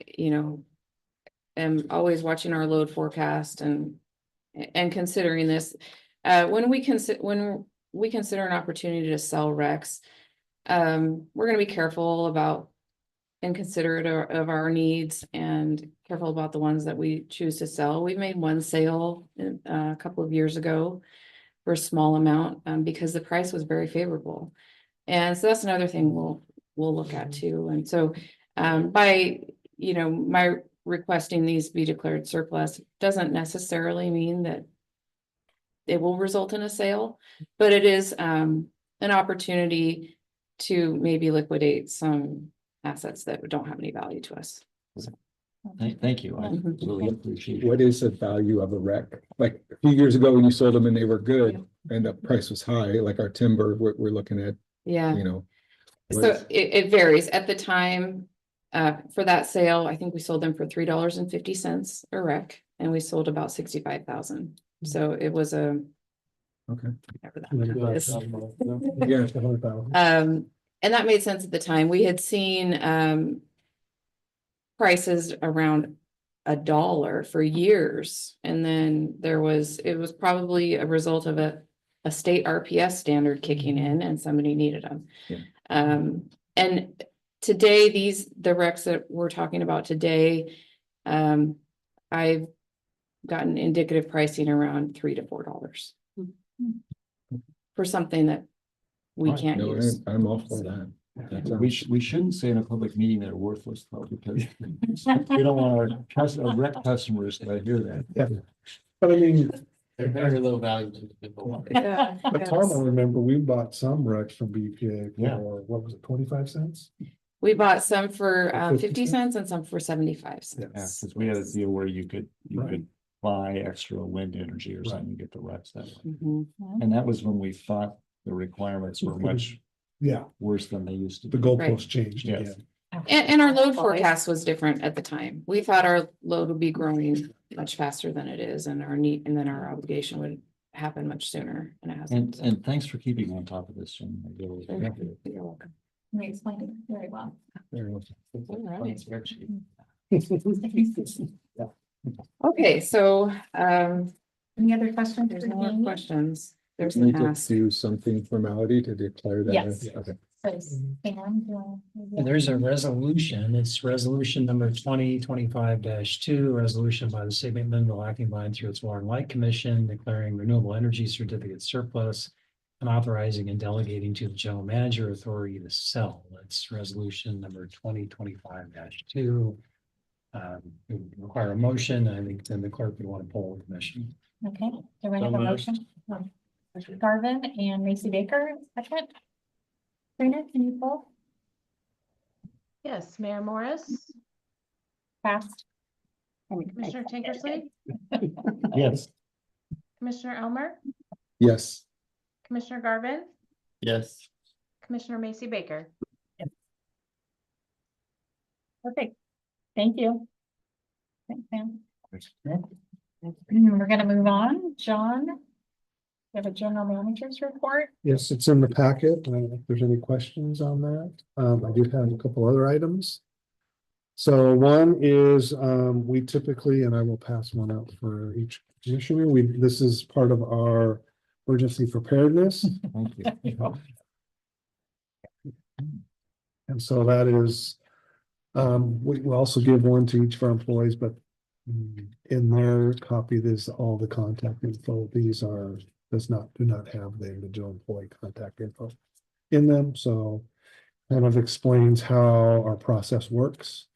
am always watching our load forecast and considering this. When we consider an opportunity to sell RECs, we're gonna be careful about and considerate of our needs and careful about the ones that we choose to sell. We've made one sale a couple of years ago for a small amount, because the price was very favorable. And so that's another thing we'll look at too. And so, by, my requesting these be declared surplus doesn't necessarily mean that it will result in a sale, but it is, an opportunity to maybe liquidate some assets that don't have any value to us. Thank you. I Mhm. really appreciate it. What is the value of a rec? Like a few years ago when you sold them and they were good and the price was high, like our timber, we're looking at, Yeah. what So is- it varies. At the time, for that sale, I think we sold them for $3.50 a rec, and we sold about 65,000. So it was a. Okay. whatever that Yeah. number is. Yeah, It's 100,000. And that made sense at the time. We had seen, prices around $1 for years. And then it was probably a result of a state RPS standard kicking in and somebody needed them. Yeah. And today, the recs that we're talking about today, I've gotten indicative pricing around $3 to $4 for something that we Right. can't No, use. I'm all for that. We shouldn't say in a public meeting that are worthless though, because we don't want our rec customers to hear that. Yeah. But I mean, They're very low value to the people. Yeah, but Tom, I remember we bought some Rex from BPA Yeah. for, what was it, 25 cents? We bought some for 50 50 cents and some for 75 Yeah, cents. because we had a deal where you could Right. buy extra wind energy or something, and get the recs that way. Mhm. And that was when we thought the requirements were much Yeah, worse than they used to the be. goalpost changed Yes. again. And our load forecast was different at the time. We thought our load would be growing much faster than it is, and then our obligation would happen much sooner, and it hasn't. And thanks for keeping on top of this, Jim. I really You're appreciate it. You're welcome. We explained it very well. Okay, so, Any other questions? there's for no more Jamie? questions. There's Need the to past. do something formality to declare that. Yes. Okay. So, Stan, do you want- And there's a resolution, it's resolution number 2025-2, resolution by the City of McMinnville acting by and through its Water and Light Commission declaring renewable energy certificate surplus and authorizing and delegating to the general manager authority to sell. That's resolution number 2025-2. It would require a motion. I think then the clerk would want to poll the commission. Okay, do we have a moved. motion? Garvin and Macy Baker, second. Trina, can you poll? Yes, Mayor Morris, Fast. Commissioner Tankersley, Yes. Commissioner Elmer, Yes. Commissioner Garvin, Yes. Commissioner Macy Baker. Perfect. Thank you. Thanks, Sam. We're gonna move on. John? You have a general manager's report? Yes, it's in the packet. I don't know if there's any questions on that. I do have a couple other items. So one is, we typically, and I will pass one out for each commissioner, this is part of our emergency preparedness. Thank you. And so that is, we also give one to each of our employees, but in their copy, there's all the contact info. These do not have the individual employee contact info in them, so kind of explains how our process works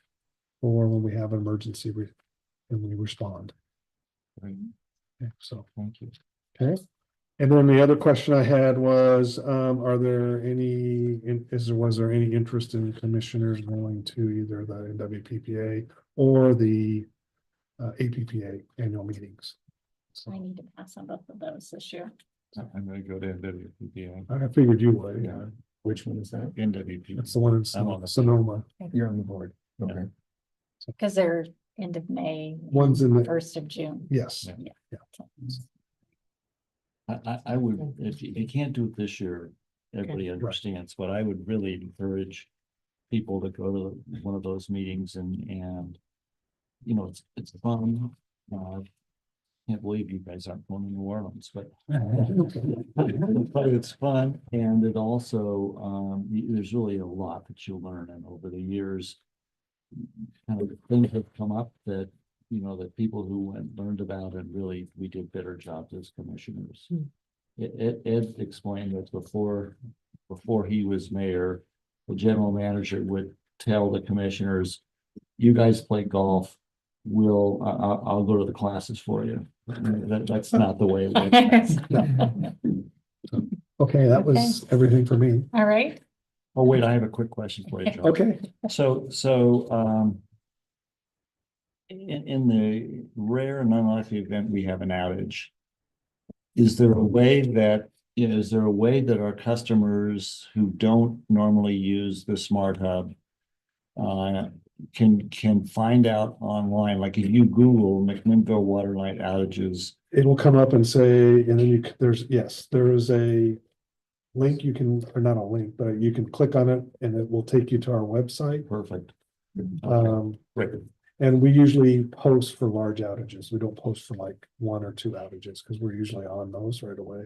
for when we have an emergency and we respond. Great. Okay, so, Thank you. okay. And then the other question I had was, was there any interest in commissioners going to either the NWPPA or the APPA annual meetings? So I need to pass on both of those this year. I'm gonna go to NWPPA. I figured you would, yeah. Yeah. Which one is that? NWPPA. That's the one in I'm on the- Sonoma. You're on the board. Yeah. Okay. Because they're end of May. One's in the, 1st of June. yes. I would, if you can't do it this year, everybody understands, but I would really encourage people to go to one of those meetings and you know, it's fun. Can't believe you guys aren't going to New Orleans, but it's fun, and it also, there's really a lot that you'll learn, and over the years, kind of things have come up that, you know, that people who went learned about, and really, we did better jobs as commissioners. Ed explained that before he was mayor, the general manager would tell the commissioners, you guys play golf, I'll go to the classes for you. That's not the way it works. Okay, that was everything for me. All right. Oh, wait, I have a quick question for you, Joe. Okay, So, in the rare and unlikely event we have an outage, is there a way that our customers who don't normally use the Smart Hub can find out online, like if you Google McMinnville water line outages? it'll come up and say, and then there is a link or not a link, but you can click on it and it will take you to our website. Perfect. Right. And we usually post for large outages. We don't post for like 1 or 2 outages because we're usually on those right away.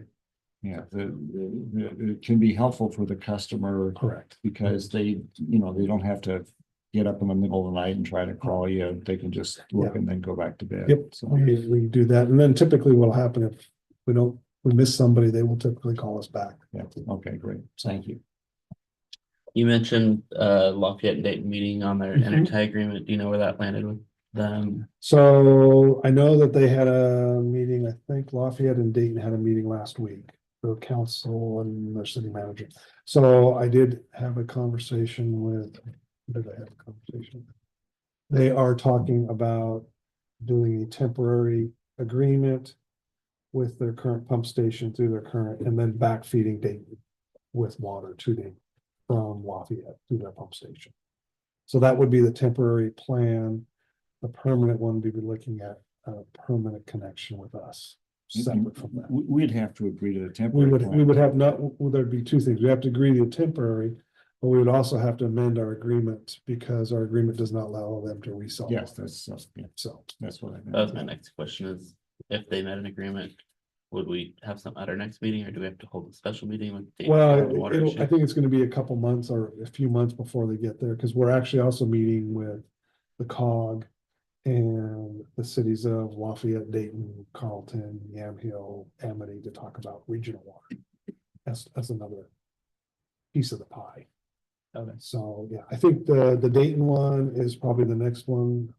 Yeah, it can be helpful for the customer Correct. because they don't have to get up in the middle of the night and try to call you. They can just look and then go back to bed. Yep, So, we do that. And then typically what'll happen if we miss somebody, they will typically call us back. yeah, okay, great. Thank you. You mentioned Lafayette and Dayton meeting on their Mhm. intertie agreement. Do you know where that landed with them? So I know that they had a meeting, I think Lafayette and Dayton had a meeting last week, the council and their city manager. So I did have a conversation with, who did I have a conversation with? They are talking about doing a temporary agreement with their current pump station through their current, and then backfeeding Dayton with water to Dayton from Lafayette through their pump station. So that would be the temporary plan. The permanent one, we'd be looking at a permanent connection with us, separate from that. We'd have to agree to the We temporary. would plan. have there'd be 2 things. We have to agree to temporary, But we would also have to amend our agreement because our agreement does not allow them to resell. Yes, that's, yeah, So, that's what I That was my meant. next question is, if they met an agreement, would we have some at our next meeting, or do we have to hold a special meeting with? Dave well, and water I issue? think it's gonna be a couple months or a few months before they get there, because we're actually also meeting with the COG and the cities of Lafayette, Dayton, Carlton, Yamhill, Amity to talk about regional water. That's another piece of the pie. Okay. So, yeah, I think the Dayton one is probably the next one.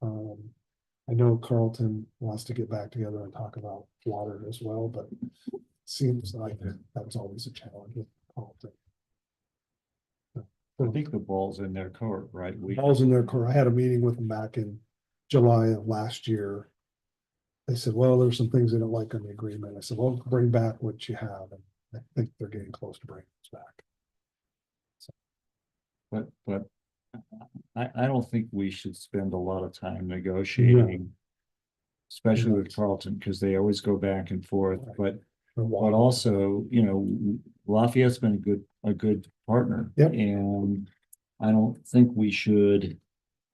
I know Carlton wants to get back together and talk about water as well, but it seems like that's always a challenge with Carlton. I think the ball's in their court, right? Ball's in their court. I had a meeting with them back in July of last year. They said, well, there's some things they don't like on the agreement. I said, well, bring back what you have. And I think they're getting close to bringing this back. But I don't think we should spend a lot of time negotiating. Especially with Carlton, because they always go back and forth, but also, you know, Lafayette's been a good partner. Yep. And I don't think we should,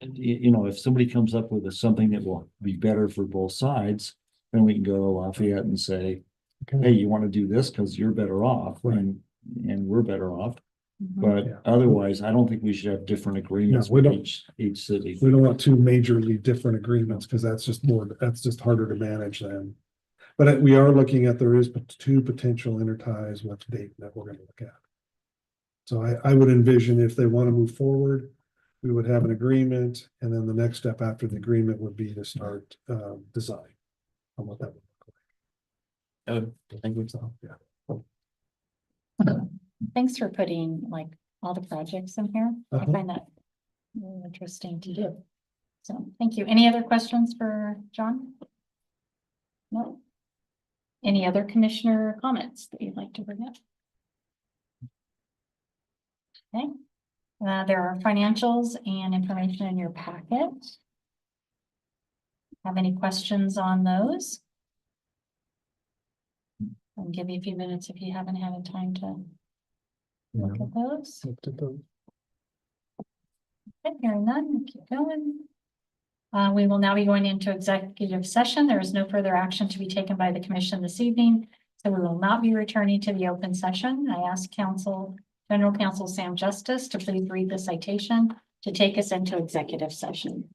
you know, if somebody comes up with something that will be better for both sides, then we can go to Lafayette and say, hey, you want to do this because you're better off, Right. and we're better off. Mhm. But Yeah. otherwise, I don't think we should have different agreements No, we with don't. each city. We don't want two majorly different agreements because that's just harder to manage then. But we are looking at, there is two potential interties with Dayton that we're gonna look at. So I would envision if they want to move forward, we would have an agreement, and then the next step after the agreement would be to start design on what that would look Oh, thank you. like. So, yeah. Thanks for putting like all the projects in here. I Uh-huh. find that really interesting to do. So, thank you. Any other questions for John? No? Any other commissioner comments that you'd like to bring up? Okay. There are financials and information in your packet. Have any questions on those? I'll give you a few minutes if you haven't had time to look at those. Okay, hearing none, we'll keep going. We will now be going into executive session. There is no further action to be taken by the commission this evening, so we will not be returning to the open session. I ask General Counsel Sam Justice to please read the citation to take us into executive session.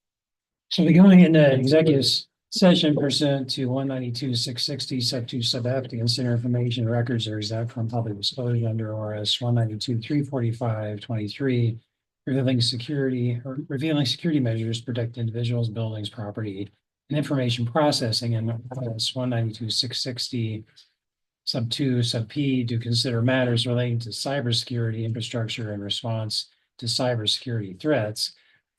So we're going into executive session pursuant to 192-660 sub 2 sub F to consider information records that are exempt from public disclosure under RS 192-345-23, revealing security measures to protect individuals, buildings, property, and information processing, and RS 192-660 sub 2 sub P to consider matters relating to cybersecurity infrastructure in response to cybersecurity threats.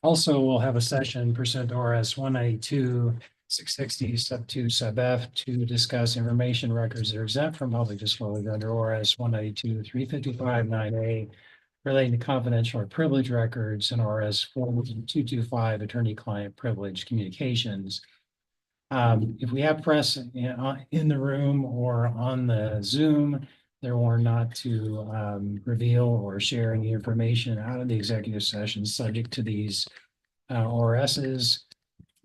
Also, we'll have a session pursuant to RS 192-660 sub 2 sub F to discuss information records that are exempt from public disclosure under RS 192-355-9A relating to confidential or privileged records and RS 4225 attorney-client privilege communications. If we have press in the room or on the Zoom, they're warned not to reveal or share any information out of the executive session subject to these ORSs.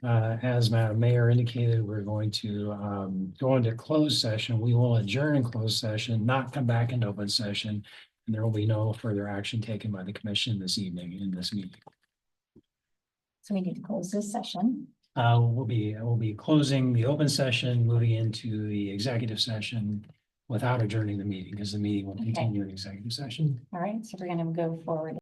As Madam Mayor indicated, we're going to go into closed session. We will adjourn in closed session, not come back into open session, and there will be no further action taken by the commission this evening in this meeting. So we need to close this session. We'll be closing the open session, moving into the executive session without adjourning the meeting, because the meeting will continue in executive session. All right, so we're going to go forward